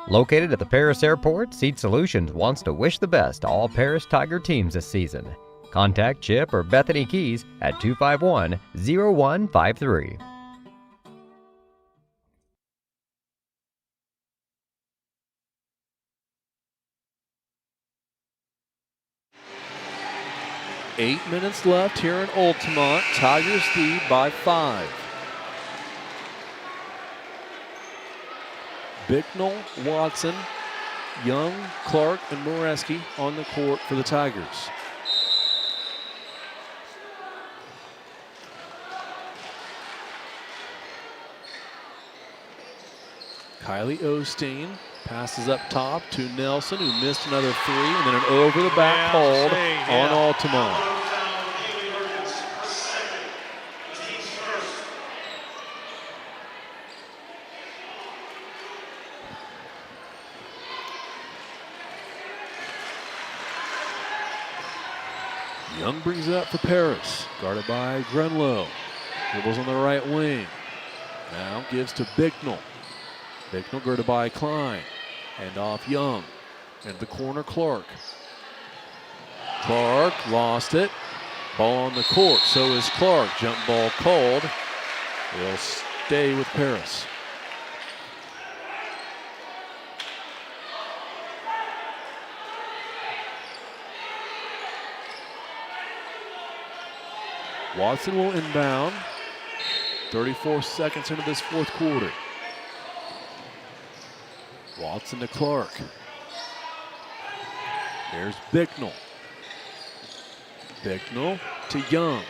Located at the Paris Airport, Seed Solutions wants to wish the best to all Paris Tiger teams this season. Contact Chip or Bethany Keys at 251-0153. Eight minutes left here in Altamont. Tigers lead by 5. Bicknell, Watson, Young, Clark, and Moreski on the court for the Tigers. Kylie Osteen passes up top to Nelson, who missed another 3, and then an over-the-back called on Altamont. Young brings it up for Paris, guarded by Grunlow. Dribbles on the right wing. Now gives to Bicknell. Bicknell guarded by Klein. And off Young. And the corner, Clark. Clark lost it. Ball on the court. So is Clark. Jump ball called. Will stay with Paris. Watson will inbound. 34 seconds into this fourth quarter. Watson to Clark. There's Bicknell. Bicknell to Young.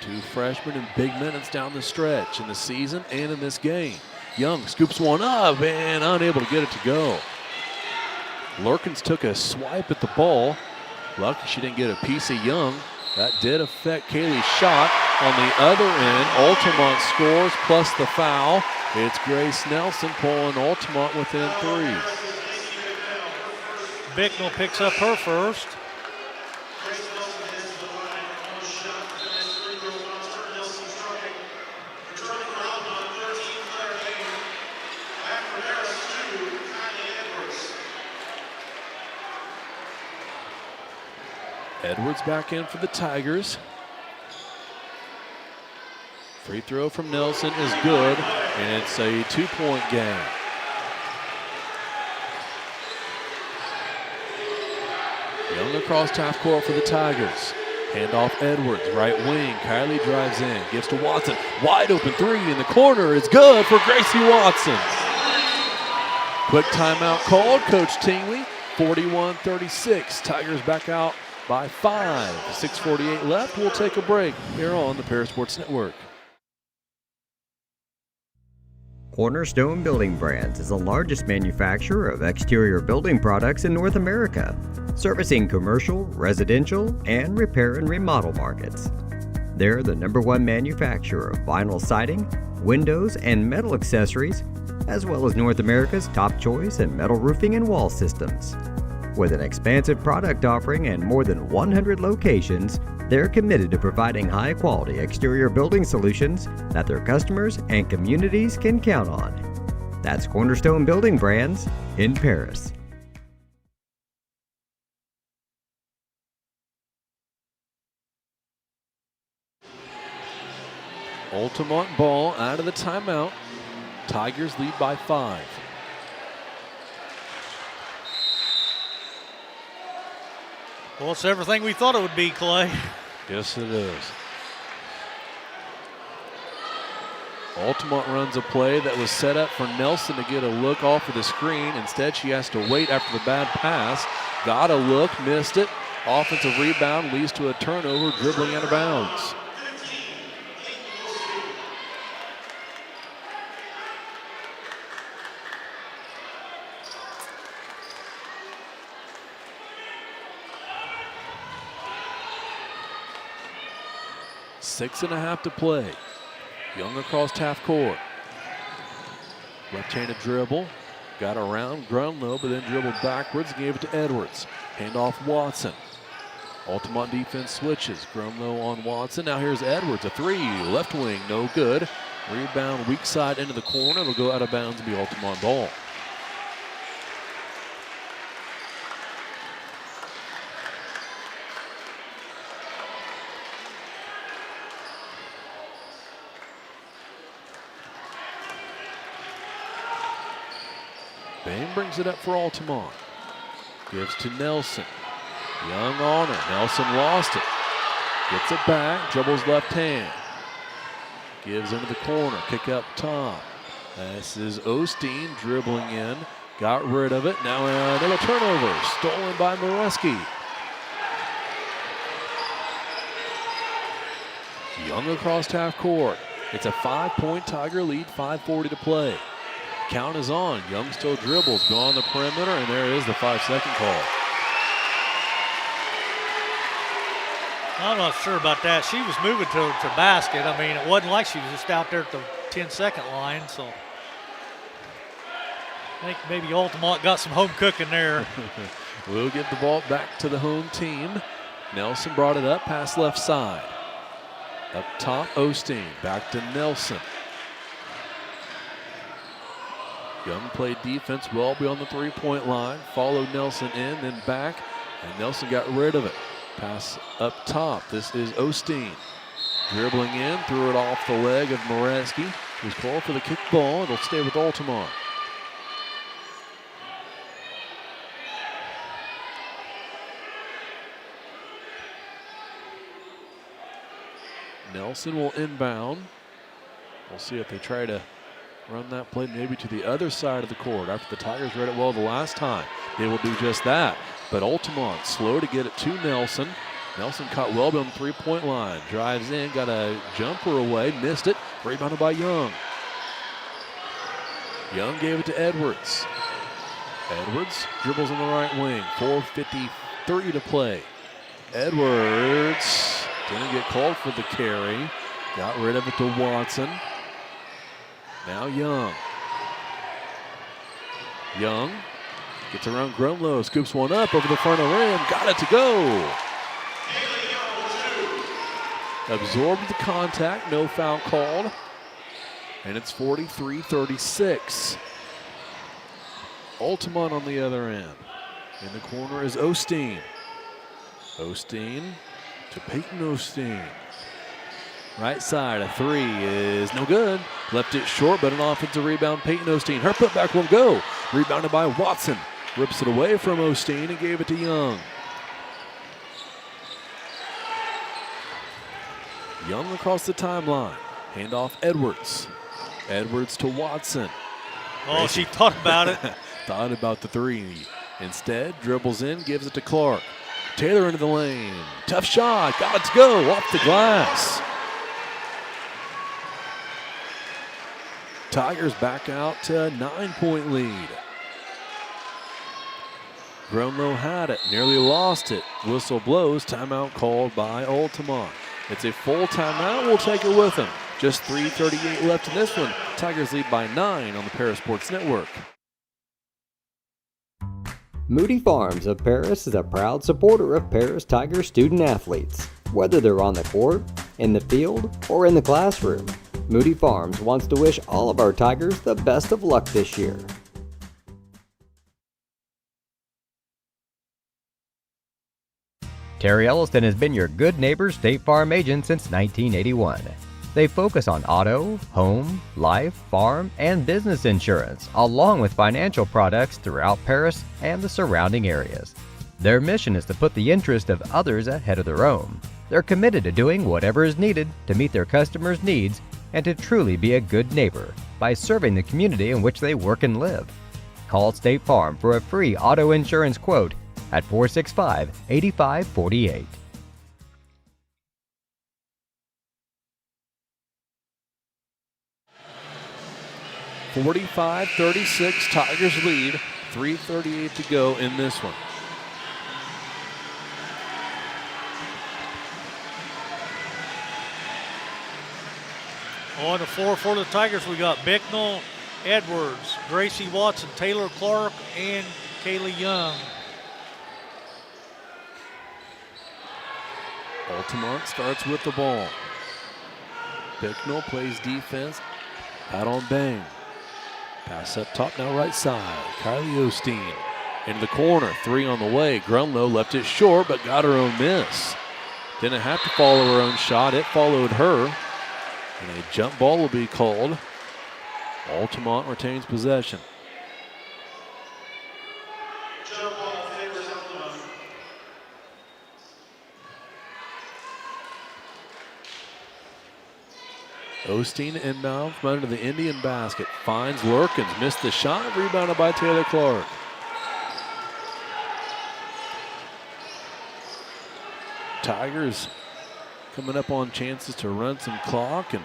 2 freshmen in big minutes down the stretch in the season and in this game. Young scoops one up and unable to get it to go. Lurkins took a swipe at the ball. Lucky she didn't get a piece of Young. That did affect Kaylee's shot. On the other end, Altamont scores plus the foul. It's Grace Nelson pulling Altamont within 3. Bicknell picks up her first. Edwards back in for the Tigers. Free throw from Nelson is good, and it's a 2-point game. Young across half court for the Tigers. Handoff Edwards, right wing. Kylie drives in, gives to Watson. Wide open 3 in the corner is good for Gracie Watson. Quick timeout called. Coach Tingley, 41-36. Tigers back out by 5. 6:48 left. We'll take a break here on the Paris Sports Network. Cornerstone Building Brands is the largest manufacturer of exterior building products in North America, servicing commercial, residential, and repair and remodel markets. They're the #1 manufacturer of vinyl siding, windows, and metal accessories, as well as North America's top choice in metal roofing and wall systems. With an expansive product offering and more than 100 locations, they're committed to providing high-quality exterior building solutions that their customers and communities can count on. That's Cornerstone Building Brands in Paris. Altamont ball out of the timeout. Tigers lead by 5. Well, it's everything we thought it would be, Clay. Yes, it is. Altamont runs a play that was set up for Nelson to get a look off of the screen. Instead, she has to wait after the bad pass. Got a look, missed it. Offensive rebound leads to a turnover, dribbling out of bounds. 6.5 to play. Young across half court. Left-handed dribble. Got around Grunlow, but then dribbled backwards. Gave it to Edwards. Handoff Watson. Altamont defense switches. Grunlow on Watson. Now here's Edwards. A three. Left wing. No good. Rebound weak side into the corner. It'll go out of bounds and be Altamont ball. Bain brings it up for Altamont. Gives to Nelson. Young on it. Nelson lost it. Gets it back. Dribbles left hand. Gives into the corner. Kick up top. This is Osteen dribbling in. Got rid of it. Now another turnover. Stolen by Moreski. Young across half court. It's a 5-point Tiger lead. 5:40 to play. Count is on. Young still dribbles. Go on the perimeter, and there is the 5-second call. I'm not sure about that. She was moving to basket. I mean, it wasn't like she was just out there at the 10-second line, so I think maybe Altamont got some home cooking there. We'll give the ball back to the home team. Nelson brought it up, pass left side. Up top, Osteen. Back to Nelson. Young played defense well beyond the three-point line. Followed Nelson in, then back, and Nelson got rid of it. Pass up top. This is Osteen. Dribbling in, threw it off the leg of Moreski. He's called for the kick ball. It'll stay with Altamont. Nelson will inbound. We'll see if they try to run that play maybe to the other side of the court. After the Tigers read it well the last time, they will do just that. But Altamont slow to get it to Nelson. Nelson caught well beyond the three-point line. Drives in, got a jumper away, missed it. Rebounded by Young. Young gave it to Edwards. Edwards dribbles on the right wing. 4:53 to play. Edwards didn't get called for the carry. Got rid of it to Watson. Now Young. Young gets around Grunlow, scoops one up over the front of the rim. Got it to go. Absorbed the contact, no foul called. And it's 43-36. Altamont on the other end. In the corner is Osteen. Osteen to Peyton Osteen. Right side, a three is no good. Left it short, but an offensive rebound. Peyton Osteen. Her putback won't go. Rebounded by Watson. Rips it away from Osteen and gave it to Young. Young across the timeline. Handoff Edwards. Edwards to Watson. Oh, she thought about it. Thought about the three. Instead, dribbles in, gives it to Clark. Taylor into the lane. Tough shot. Got it to go. Off the glass. Tigers back out to a 9-point lead. Grunlow had it, nearly lost it. Whistle blows, timeout called by Altamont. It's a full timeout, we'll take it with them. Just 3:38 left in this one. Tigers lead by 9 on the Paris Sports Network. Moody Farms of Paris is a proud supporter of Paris Tiger student athletes. Whether they're on the court, in the field, or in the classroom, Moody Farms wants to wish all of our Tigers the best of luck this year. Terry Elliston has been your good neighbor State Farm agent since 1981. They focus on auto, home, life, farm, and business insurance, along with financial products throughout Paris and the surrounding areas. Their mission is to put the interest of others ahead of their own. They're committed to doing whatever is needed to meet their customers' needs and to truly be a good neighbor by serving the community in which they work and live. Call State Farm for a free auto insurance quote at 465-8548. (45-36) Tigers lead. 3:38 to go in this one. On the floor for the Tigers, we got Bicknell, Edwards, Gracie Watson, Taylor Clark, and Kaylee Young. Altamont starts with the ball. Bicknell plays defense. Out on Bang. Pass up top now right side. Kylie Osteen into the corner. 3 on the way. Grunlow left it short but got her own miss. Didn't have to follow her own shot. It followed her. And a jump ball will be called. Altamont retains possession. Osteen inbound from under the Indian basket. Finds Lurkins. Missed the shot. Rebounded by Taylor Clark. Tigers coming up on chances to run some clock and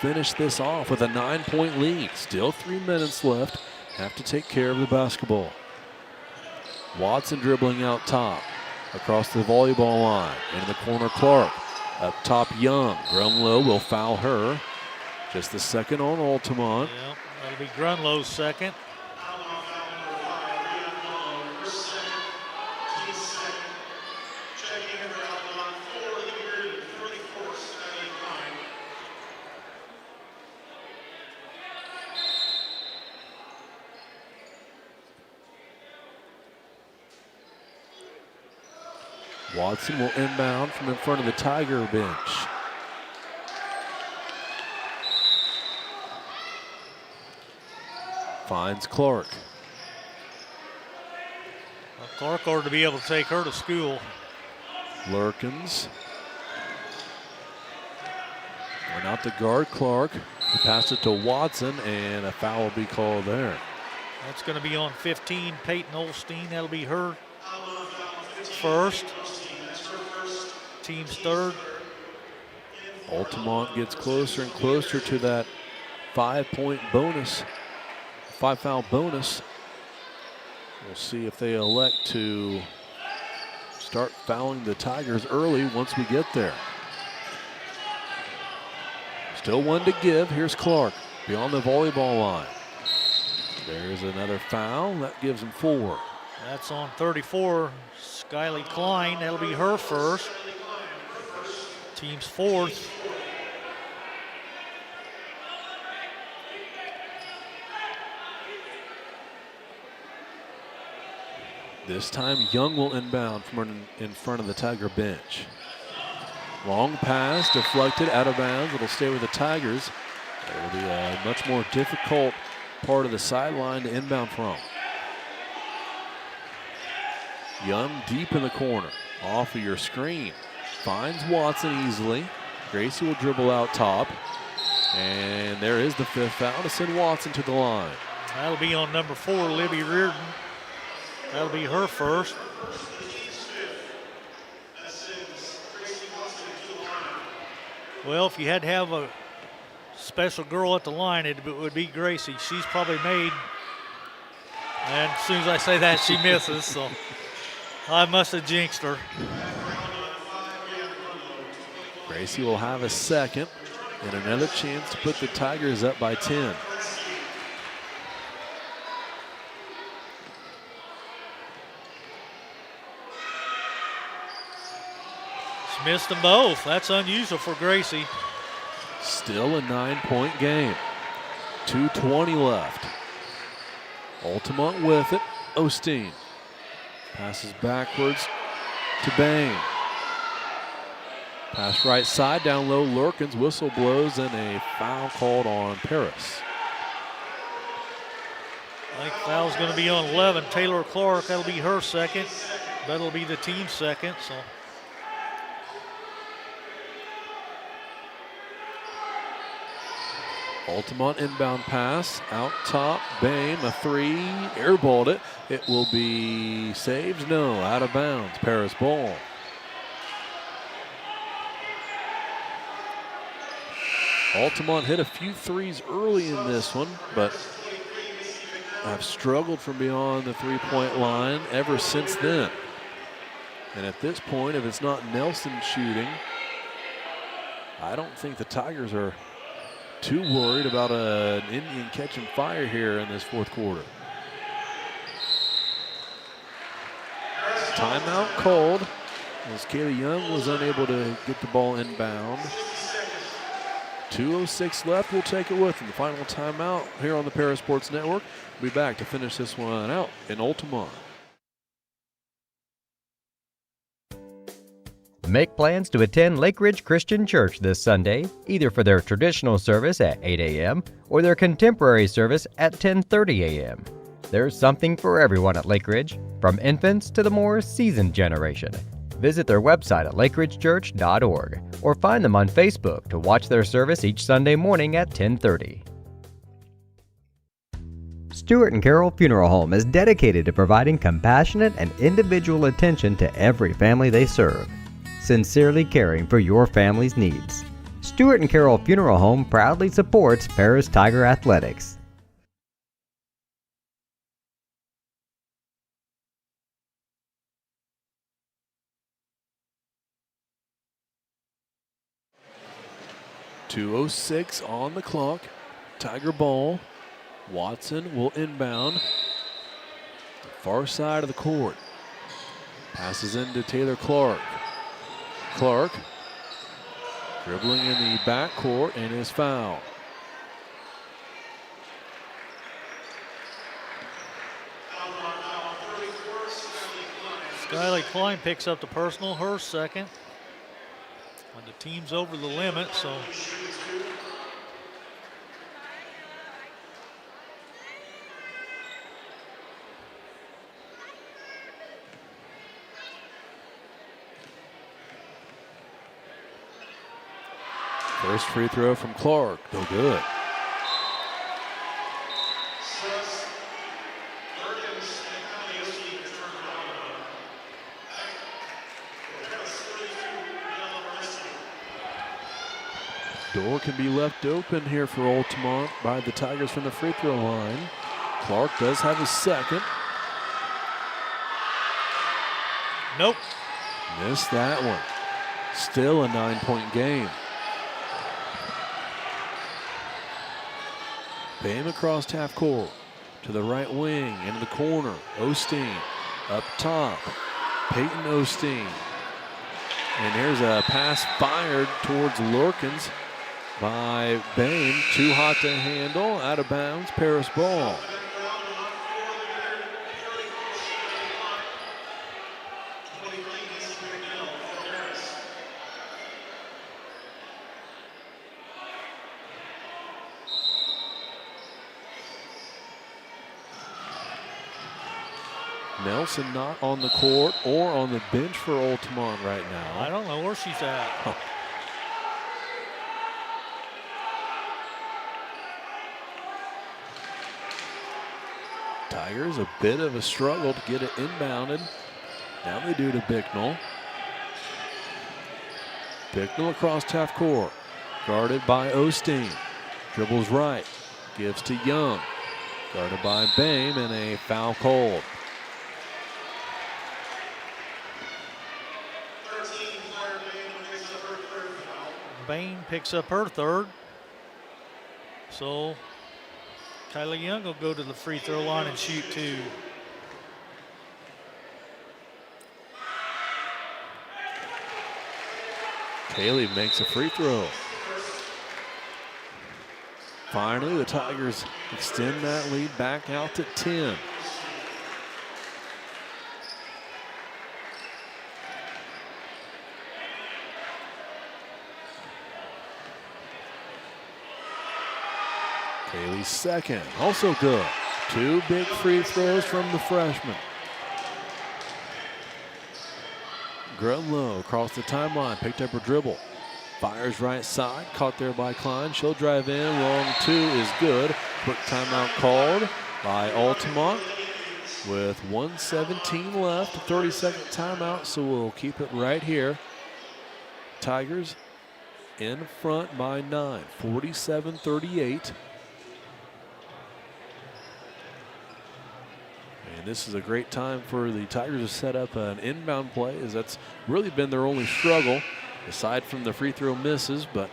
finish this off with a 9-point lead. Still 3 minutes left. Have to take care of the basketball. Watson dribbling out top. Across the volleyball line. Into the corner, Clark. Up top, Young. Grunlow will foul her. Just the second on Altamont. Yeah, that'll be Grunlow's second. Watson will inbound from in front of the Tiger bench. Finds Clark. Well, Clark ought to be able to take her to school. Lurkins. Went out to guard Clark. He passed it to Watson, and a foul will be called there. That's going to be on 15, Peyton Olstein. That'll be her first. Team's third. Altamont gets closer and closer to that 5-point bonus. 5-foul bonus. We'll see if they elect to start fouling the Tigers early once we get there. Still 1 to give. Here's Clark beyond the volleyball line. There's another foul. That gives him 4. That's on 34, Skylie Klein. That'll be her first. Team's fourth. This time Young will inbound from in front of the Tiger bench. Long pass, deflected, out of bounds. It'll stay with the Tigers. It'll be a much more difficult part of the sideline to inbound from. Young deep in the corner. Off of your screen. Finds Watson easily. Gracie will dribble out top. And there is the 5th foul to send Watson to the line. That'll be on number 4, Libby Reardon. That'll be her first. Well, if you had to have a special girl at the line, it would be Gracie. She's probably made. And as soon as I say that, she misses. So I must have jinxed her. Gracie will have a second and another chance to put the Tigers up by 10. She missed them both. That's unusual for Gracie. Still a 9-point game. 2:20 left. Altamont with it. Osteen passes backwards to Bang. Pass right side, down low, Lurkins, whistle blows, and a foul called on Paris. I think foul's going to be on 11, Taylor Clark. That'll be her second. That'll be the team's second. So Altamont inbound pass, out top, Bame, a 3, airballed it. It will be saved, no, out of bounds, Paris ball. Altamont hit a few threes early in this one, but have struggled from beyond the 3-point line ever since then. And at this point, if it's not Nelson shooting, I don't think the Tigers are too worried about an Indian catching fire here in this fourth quarter. Timeout called as Kaylee Young was unable to get the ball inbound. 2:06 left. We'll take it with them. The final timeout here on the Parasports Network. We'll be back to finish this one out in Altamont. Make plans to attend Lake Ridge Christian Church this Sunday, either for their traditional service at 8 a.m. or their contemporary service at 10:30 a.m. There's something for everyone at Lake Ridge, from infants to the more seasoned generation. Visit their website at lakeridgechurch.org or find them on Facebook to watch their service each Sunday morning at 10:30. Stewart and Carroll Funeral Home is dedicated to providing compassionate and individual attention to every family they serve, sincerely caring for your family's needs. Stewart and Carroll Funeral Home proudly supports Paris Tiger Athletics. .206 on the clock. Tiger ball. Watson will inbound. The far side of the court. Passes into Taylor Clark. Clark dribbling in the backcourt and is fouled. Skylar Klein picks up the personal, her second. When the team's over the limit, so. First free throw from Clark, no good. Door can be left open here for Altamont by the Tigers from the free throw line. Clark does have his second. Nope. Missed that one. Still a 9-point game. Bame across half court to the right wing, into the corner. Osteen up top. Peyton Osteen. And here's a pass fired towards Lurkins by Bame. Too hot to handle. Out of bounds. Paris ball. Nelson not on the court or on the bench for Altamont right now. I don't know where she's at. Oh. Tigers a bit of a struggle to get it inbounded. Now they do to Bicknell. Bicknell across half court. Guarded by Osteen. Dribbles right. Gives to Young. Guarded by Bame and a foul called. Bain picks up her third. So Kylie Young will go to the free throw line and shoot two. Kaylee makes a free throw. Finally, the Tigers extend that lead back out to 10. Kaylee's second, also good. Two big free throws from the freshman. Grunlow across the timeline, picked up her dribble. Fires right side, caught there by Klein. She'll drive in, long two is good. Quick timeout called by Altamont with 1:17 left, 30-second timeout, so we'll keep it right here. Tigers in front by 9, 47-38. And this is a great time for the Tigers to set up an inbound play, as that's really been their only struggle, aside from the free throw misses. But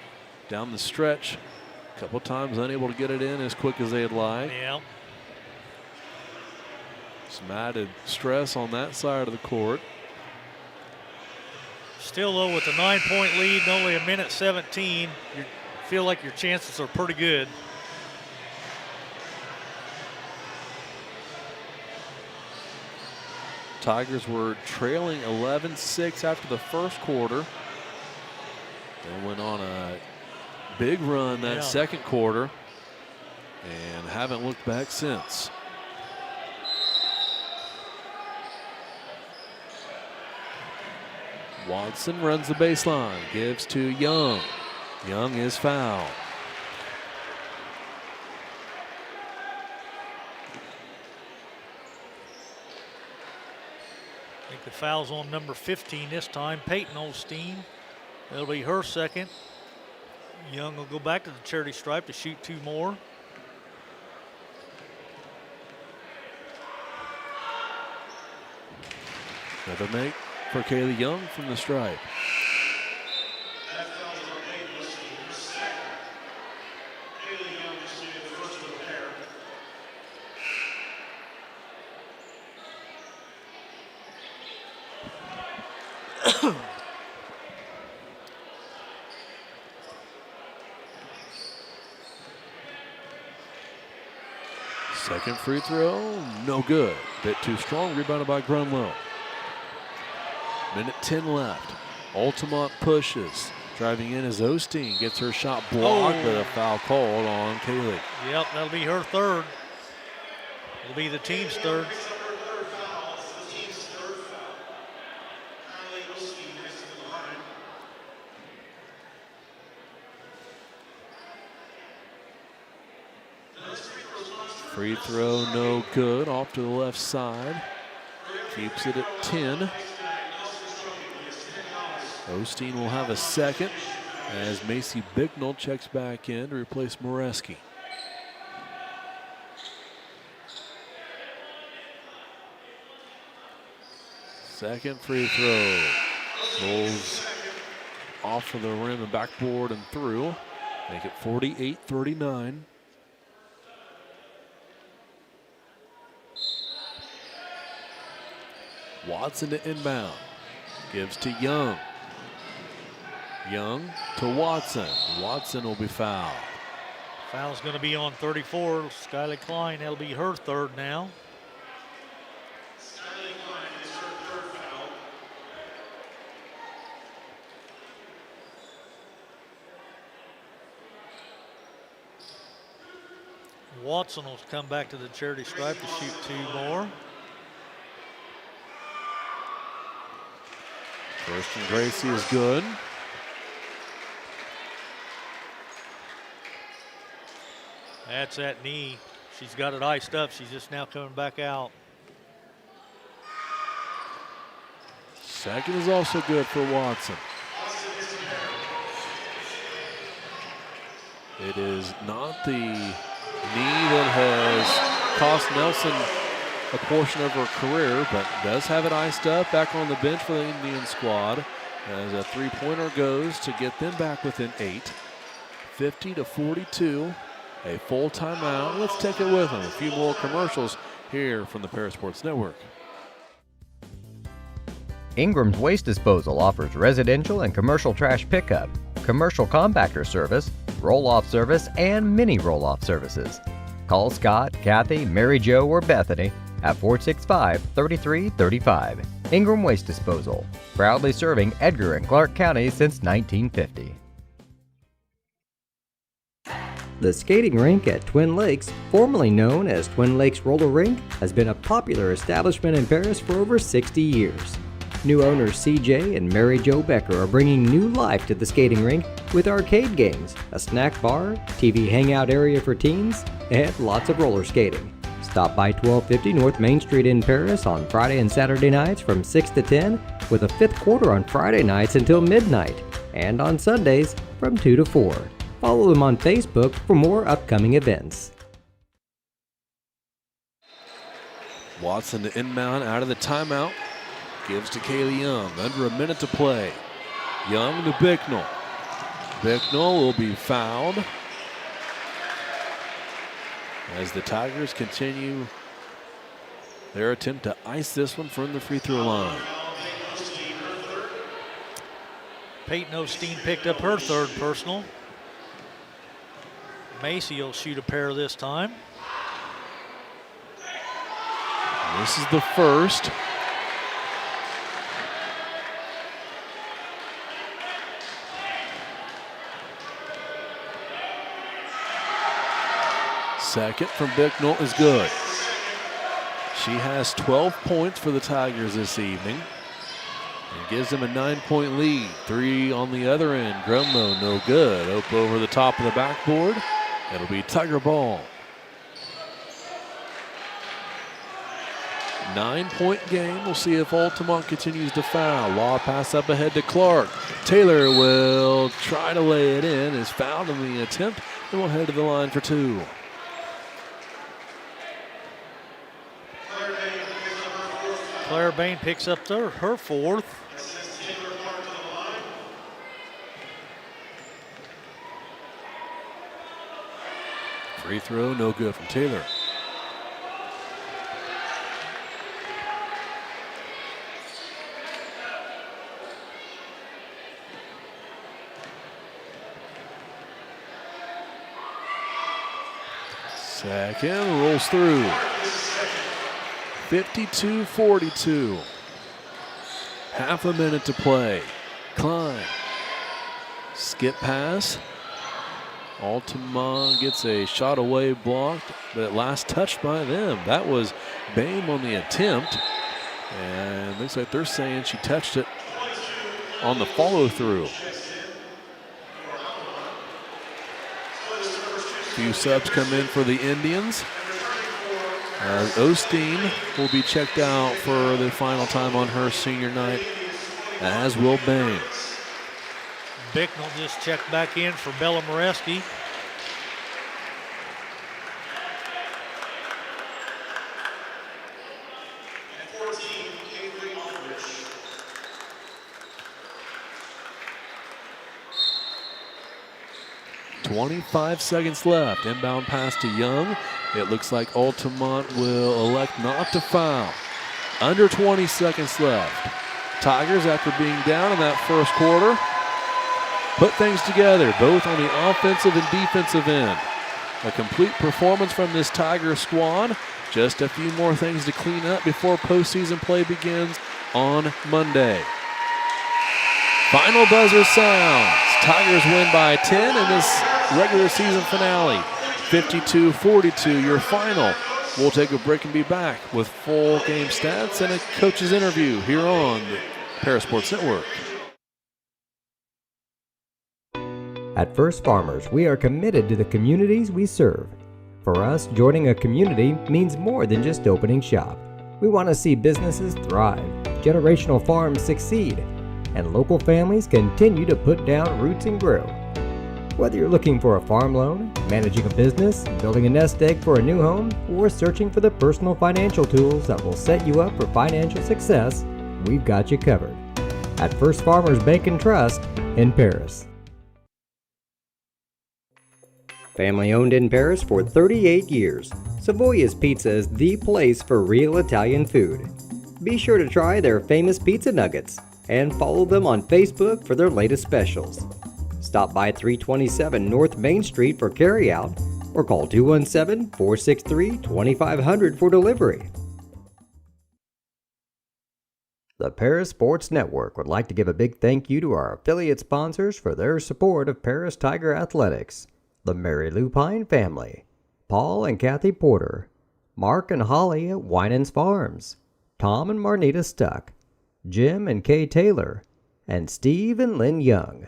down the stretch, a couple times unable to get it in as quick as they'd like. Yeah. Some added stress on that side of the court. Still, though, with a 9-point lead and only a minute 17, you feel like your chances are pretty good. Tigers were trailing 11-6 after the first quarter. They went on a big run that second quarter and haven't looked back since. Watson runs the baseline, gives to Young. Young is fouled. I think the foul's on number 15 this time, Peyton Osteen. That'll be her second. Young will go back to the charity stripe to shoot 2 more. Another make for Kaylee Young from the stripe. Second free throw, no good. Bit too strong, rebounded by Grunlow. Minute 10 left. Altamont pushes. Driving in as Osteen gets her shot blocked, but a foul called on Kaylee. Yep, that'll be her third. It'll be the team's third. Free throw, no good. Off to the left side. Keeps it at 10. Osteen will have a second as Macy Bicknell checks back in to replace Moreski. Second free throw. Rolls off of the rim and backboard and through. Make it 48-39. Watson to inbound. Gives to Young. Young to Watson. Watson will be fouled. Foul's going to be on 34, Skylar Klein. That'll be her third now. Skylar Klein is her third foul. Watson will come back to the charity stripe to shoot 2 more. Kirsten Gracie is good. That's that knee. She's got it iced up. She's just now coming back out. Second is also good for Watson. It is not the knee that has cost Nelson a portion of her career, but does have it iced up. Back on the bench for the Indian squad as a 3-pointer goes to get them back within 8. 50-42. A full timeout. Let's take it with them. A few more commercials here from the Paris Sports Network. Ingram's Waste Disposal offers residential and commercial trash pickup, commercial compactor service, roll-off service, and mini roll-off services. Call Scott, Kathy, Mary Jo, or Bethany at 465-3335. Ingram Waste Disposal, proudly serving Edgar and Clark counties since 1950. The skating rink at Twin Lakes, formerly known as Twin Lakes Roller Rink, has been a popular establishment in Paris for over 60 years. New owners CJ and Mary Jo Becker are bringing new life to the skating rink with arcade games, a snack bar, TV hangout area for teens, and lots of roller skating. Stop by 1250 North Main Street in Paris on Friday and Saturday nights from 6 to 10, with a fifth quarter on Friday nights until midnight, and on Sundays from 2 to 4. Follow them on Facebook for more upcoming events. Watson to inbound out of the timeout. Gives to Kaylee Young. Under a minute to play. Young to Bicknell. Bicknell will be fouled. as the Tigers continue their attempt to ice this one from the free throw line. Peyton Osteen picked up her third personal. Macy will shoot a pair this time. This is the first. Second from Bicknell is good. She has 12 points for the Tigers this evening and gives them a 9-point lead. 3 on the other end. Grumlow, no good. Up over the top of the backboard. It'll be Tiger ball. 9-point game. We'll see if Altamont continues to foul. Law pass up ahead to Clark. Taylor will try to lay it in. Is fouled in the attempt and will head to the line for 2. Claire Bain picks up her fourth. Free throw, no good from Taylor. Second, rolls through. 52-42. Half a minute to play. Klein. Skip pass. Altamont gets a shot away blocked, but at last touched by them. That was Bain on the attempt. And looks like they're saying she touched it on the follow through. Few subs come in for the Indians. Osteen will be checked out for the final time on her senior night, as will Bain. Bicknell just checked back in for Bella Moreski. And 14, Caitlin Aldrich. 25 seconds left. Inbound pass to Young. It looks like Altamont will elect not to foul. Under 20 seconds left. Tigers, after being down in that first quarter, put things together, both on the offensive and defensive end. A complete performance from this Tiger squad. Just a few more things to clean up before postseason play begins on Monday. Final buzzer sounds. Tigers win by 10 in this regular season finale. 52-42, your final. We'll take a break and be back with full game stats and a coach's interview here on the Paris Sports Network. At First Farmers, we are committed to the communities we serve. For us, joining a community means more than just opening shop. We want to see businesses thrive, generational farms succeed, and local families continue to put down roots and grow. Whether you're looking for a farm loan, managing a business, building a nest egg for a new home, or searching for the personal financial tools that will set you up for financial success, we've got you covered. At First Farmers Bank and Trust in Paris. Family owned in Paris for 38 years, Savoya's Pizza is the place for real Italian food. Be sure to try their famous pizza nuggets and follow them on Facebook for their latest specials. Stop by 327 North Main Street for carryout or call 217-463-2500 for delivery. The Paris Sports Network would like to give a big thank you to our affiliate sponsors for their support of Paris Tiger Athletics. The Mary Lupine family, Paul and Kathy Porter, Mark and Holly at Winans Farms, Tom and Marnita Stuck, Jim and Kay Taylor, and Steve and Lynn Young.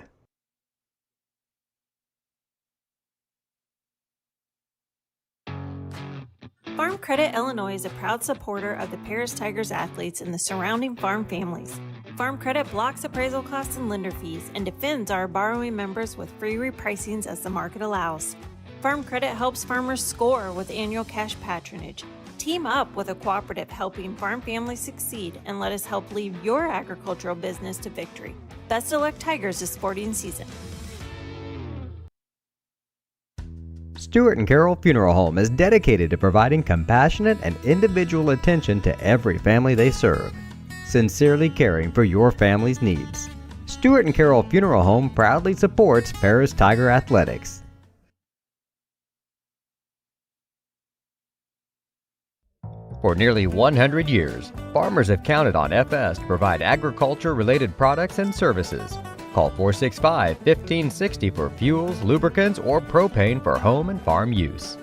Farm Credit Illinois is a proud supporter of the Paris Tigers athletes and the surrounding farm families. Farm Credit blocks appraisal costs and lender fees and defends our borrowing members with free repricings as the market allows. Farm Credit helps farmers score with annual cash patronage. Team up with a cooperative helping farm families succeed and let us help lead your agricultural business to victory. Best of luck, Tigers, this sporting season. Stewart and Carroll Funeral Home is dedicated to providing compassionate and individual attention to every family they serve, sincerely caring for your family's needs. Stewart and Carroll Funeral Home proudly supports Paris Tiger Athletics. For nearly 100 years, farmers have counted on FS to provide agriculture-related products and services. Call 465-1560 for fuels, lubricants, or propane for home and farm use.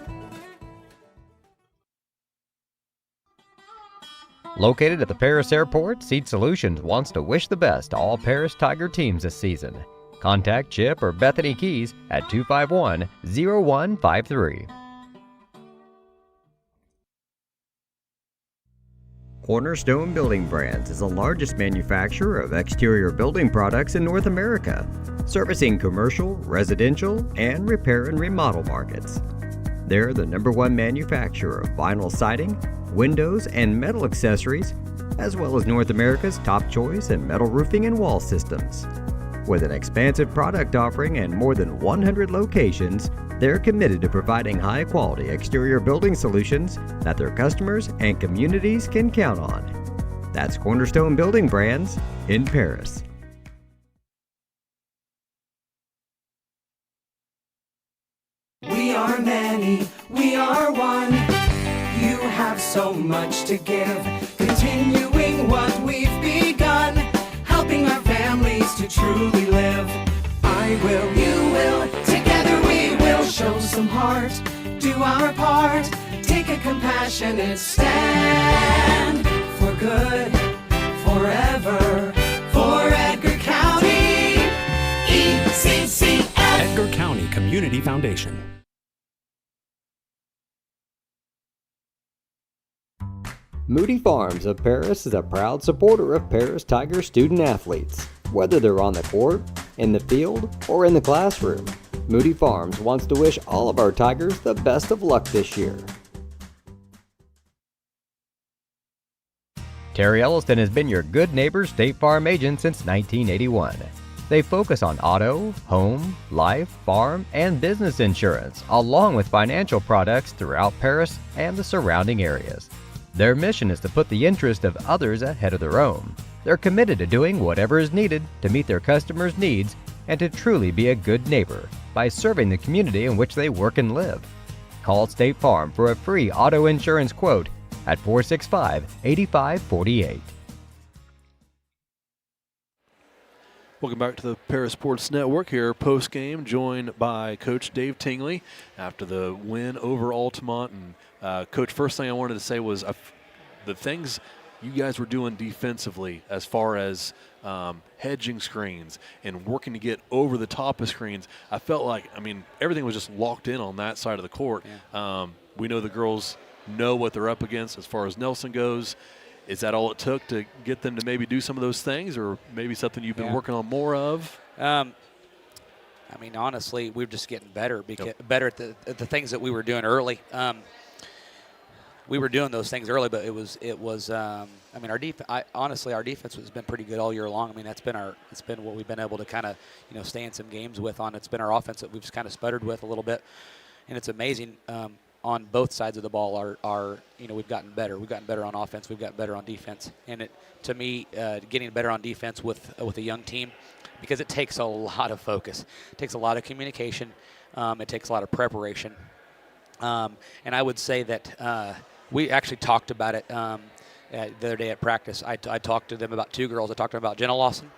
Located at the Paris Airport, Seed Solutions wants to wish the best to all Paris Tiger teams this season. Contact Chip or Bethany Keys at 251-0153. Cornerstone Building Brands is the largest manufacturer of exterior building products in North America, servicing commercial, residential, and repair and remodel markets. They're the #1 manufacturer of vinyl siding, windows, and metal accessories, as well as North America's top choice in metal roofing and wall systems. With an expansive product offering and more than 100 locations, they're committed to providing high-quality exterior building solutions that their customers and communities can count on. That's Cornerstone Building Brands in Paris. We are many, we are one. You have so much to give, continuing what we've begun, helping our families to truly live. I will, you will, together we will show some heart, do our part, take a compassionate stand for good, forever, for Edgar County, ECCF. Edgar County Community Foundation. Moody Farms of Paris is a proud supporter of Paris Tiger student athletes. Whether they're on the court, in the field, or in the classroom, Moody Farms wants to wish all of our Tigers the best of luck this year. Terry Elliston has been your good neighbor State Farm agent since 1981. They focus on auto, home, life, farm, and business insurance, along with financial products throughout Paris and the surrounding areas. Their mission is to put the interest of others ahead of their own. They're committed to doing whatever is needed to meet their customers' needs and to truly be a good neighbor by serving the community in which they work and live. Call State Farm for a free auto insurance quote at 465-8548. Welcome back to the Paris Sports Network here post-game, joined by Coach Dave Tingley after the win over Altamont. And Coach, first thing I wanted to say was the things you guys were doing defensively as far as hedging screens and working to get over the top of screens. I felt like, everything was just locked in on that side of the court. Yeah. We know the girls know what they're up against as far as Nelson goes. Is that all it took to get them to maybe do some of those things, or maybe something you've been working on more of? Honestly, we're just getting better, better at the things that we were doing early. We were doing those things early, but our honestly, our defense has been pretty good all year long. It's been what we've been able to kind of, stay in some games with on. It's been our offense that we've just kind of sputtered with a little bit, and it's amazing. On both sides of the ball, we've gotten better. We've gotten better on offense. We've gotten better on defense. And to me, getting better on defense with a young team, because it takes a lot of focus. It takes a lot of communication. It takes a lot of preparation. And I would say that we actually talked about it the other day at practice. I talked to them about two girls. I talked to them about Jenna Lawson,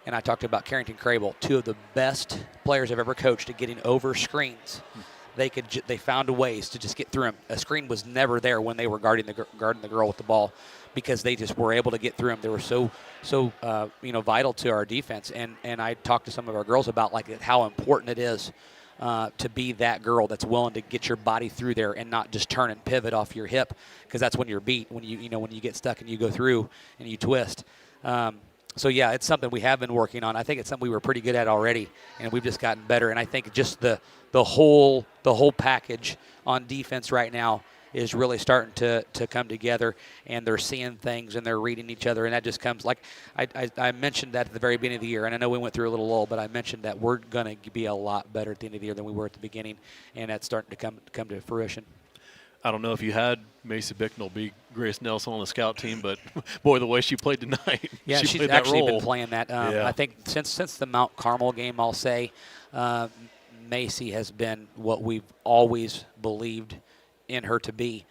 and I talked about Carrington Crable, two of the best players I've ever coached at getting over screens. They found ways to just get through them. A screen was never there when they were guarding the girl with the ball, because they just were able to get through them. They were so vital to our defense. And I talked to some of our girls about how important it is to be that girl that's willing to get your body through there and not just turn and pivot off your hip, because that's when you're beat, when you get stuck and you go through and you twist. So yeah, it's something we have been working on. I think it's something we were pretty good at already, and we've just gotten better. And I think just the whole package on defense right now is really starting to come together, and they're seeing things and they're reading each other, and that just comes like I mentioned that at the very beginning of the year, and I know we went through a little lull, but I mentioned that we're going to be a lot better at the end of the year than we were at the beginning, and that's starting to come to fruition. I don't know if you had Macy Bicknell be Grace Nelson on the scout team, but boy, the way she played tonight. Yeah, she she's played that actually role. been playing that. I think since the Mount Carmel game, I'll say Macy has been what we've always believed in her to be.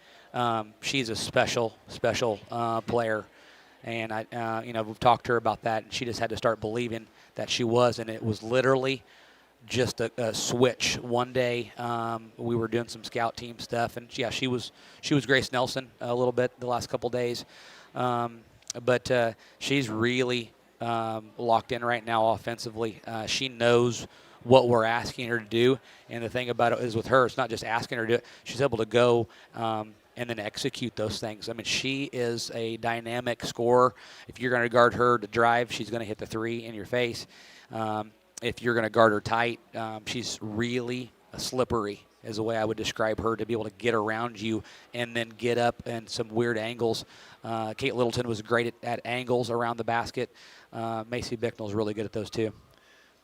She's a special player, and we've talked to her about that, and she just had to start believing that she was, and it was literally just a switch. One day we were doing some scout team stuff, and yeah, she was Grace Nelson a little bit the last couple days, but she's really locked in right now offensively. She knows what we're asking her to do, and the thing about it is with her, it's not just asking her to do it. She's able to go and then execute those things. I mean, she is a dynamic scorer. If you're going to guard her to drive, she's going to hit the three in your face. If you're going to guard her tight, she's really slippery is the way I would describe her, to be able to get around you and then get up in some weird angles. Kate Littleton was great at angles around the basket. Macy Bicknell's really good at those too.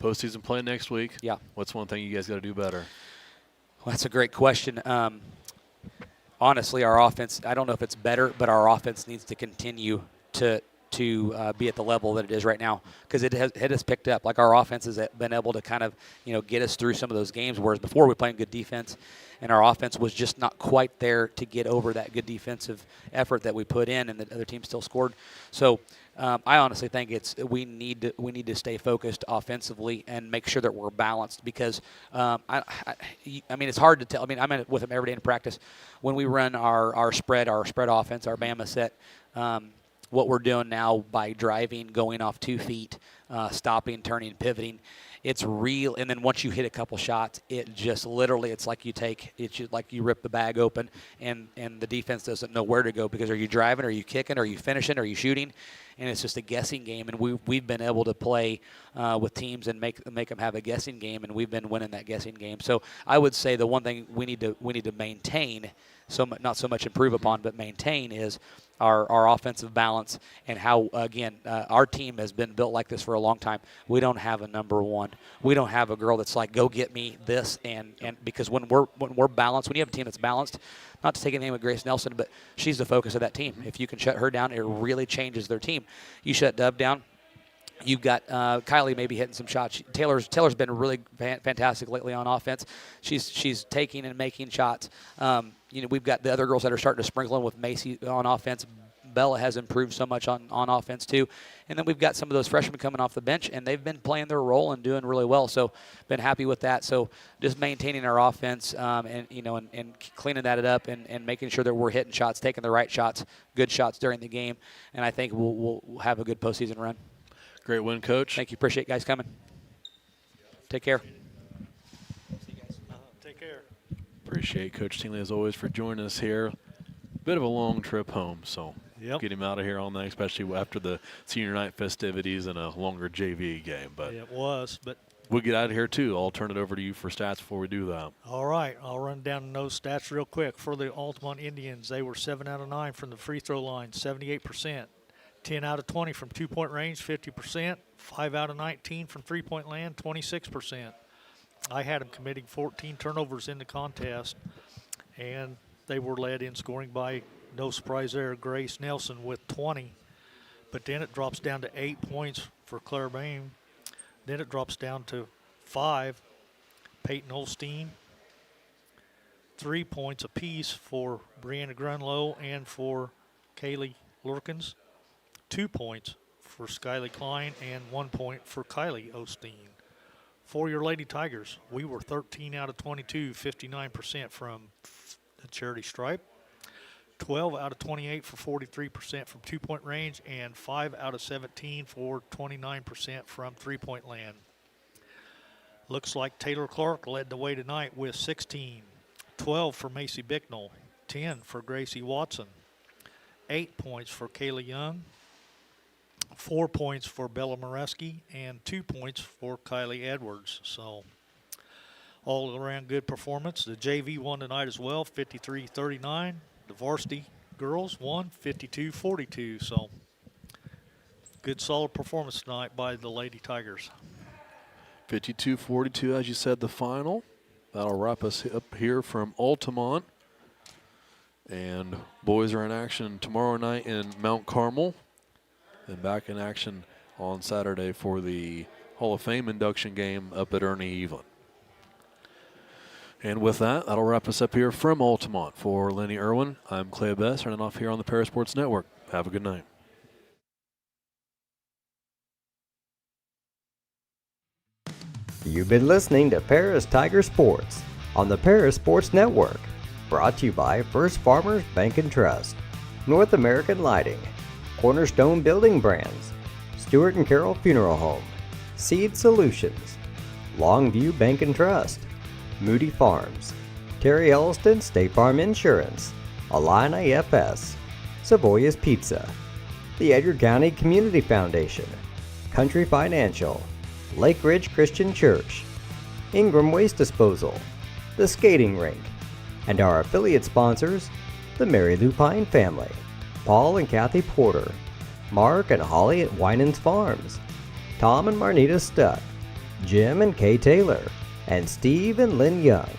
Postseason play next week. Yeah. What's one thing you guys got to do better? Well, that's a great question. Honestly, our offense, I don't know if it's better, but our offense needs to continue to be at the level that it is right now, because it has picked up. Like, our offense has been able to kind of get us through some of those games, whereas before we were playing good defense, and our offense was just not quite there to get over that good defensive effort that we put in, and the other team still scored. So I honestly think we need to stay focused offensively and make sure that we're balanced, because I mean, it's hard to tell. I mean, I'm with them every day in practice. When we run our spread offense, our Bama set, what we're doing now by driving, going off 2 feet, stopping, turning, pivoting, it's real. And then once you hit a couple shots, it just literally, it's like you rip the bag open, and the defense doesn't know where to go, because are you driving, are you kicking, are you finishing, are you shooting? And it's just a guessing game. And we've been able to play with teams and make them have a guessing game, and we've been winning that guessing game. So I would say the one thing we need to maintain, not so much improve upon, but maintain, is our offensive balance, and how, again, our team has been built like this for a long time. We don't have a number one. We don't have a girl that's like, go get me this, and because when we're balanced, when you have a team that's balanced, not to take anything with Grace Nelson, but she's the focus of that team. If you can shut her down, it really changes their team. You shut Dove down, you've got Kylie maybe hitting some shots. Taylor's been really fantastic lately on offense. She's taking and making shots. We've got the other girls that are starting to sprinkle in with Macy on offense. Bella has improved so much on offense too. And then we've got some of those freshmen coming off the bench, and they've been playing their role and doing really well. So been happy with that. So just maintaining our offense and cleaning that up and making sure that we're hitting shots, taking the right shots, good shots during the game. And I think we'll have a good postseason run. Great win, Coach. Thank you. Appreciate you guys coming. Take care. Take care. Appreciate Coach Tingley, as always, for joining us here. Bit of a long trip home, so Yep. get him out of here all night, especially after the senior night festivities and a longer JV game. But It was, but we'll get out of here, too. I'll turn it over to you for stats before we do that. all right. I'll run down those stats real quick. For the Altamont Indians, they were 7 out of 9 from the free throw line, 78%. 10 out of 20 from two-point range, 50%. 5 out of 19 from three-point land, 26%. I had them committing 14 turnovers in the contest, and they were led in scoring by, no surprise there, Grace Nelson with 20. But then it drops down to 8 points for Claire Bain. Then it drops down to 5, Peyton Holstein. 3 points apiece for Brianna Grunlow and for Kaylee Lurkins. 2 points for Skylie Klein and 1 point for Kylie Osteen. For your Lady Tigers, we were 13 out of 22, 59% from the charity stripe. 12 out of 28 for 43% from two-point range, and 5 out of 17 for 29% from three-point land. Looks like Taylor Clark led the way tonight with 16. 12 for Macy Bicknell, 10 for Gracie Watson, 8 points for Kayla Young, 4 points for Bella Moreski, and 2 points for Kylie Edwards. So all around good performance. The JV won tonight as well, 53-39. The varsity girls won 52-42. So good, solid performance tonight by the Lady Tigers. 52-42, as you said, the final. That'll wrap us up here from Altamont. And boys are in action tomorrow night in Mount Carmel. And back in action on Saturday for the Hall of Fame induction game up at Ernie Evelyn. And with that, that'll wrap us up here from Altamont. For Lenny Irwin, I'm Clay Bess, running off here on the Parasports Network. Have a good night. You've been listening to Paris Tiger Sports on the Paris Sports Network. Brought to you by First Farmers Bank and Trust, North American Lighting, Cornerstone Building Brands, Stewart and Carroll Funeral Home, Seed Solutions, Longview Bank and Trust, Moody Farms, Terry Elliston State Farm Insurance, Illini FS, Savoya's Pizza, the Edgar County Community Foundation, Country Financial, Lake Ridge Christian Church, Ingram Waste Disposal, the Skating Rink, and our affiliate sponsors, the Mary Lou Pine family, Paul and Kathy Porter, Mark and Holly at Winans Farms, Tom and Marnita Stuck, Jim and Kay Taylor, and Steve and Lynn Young.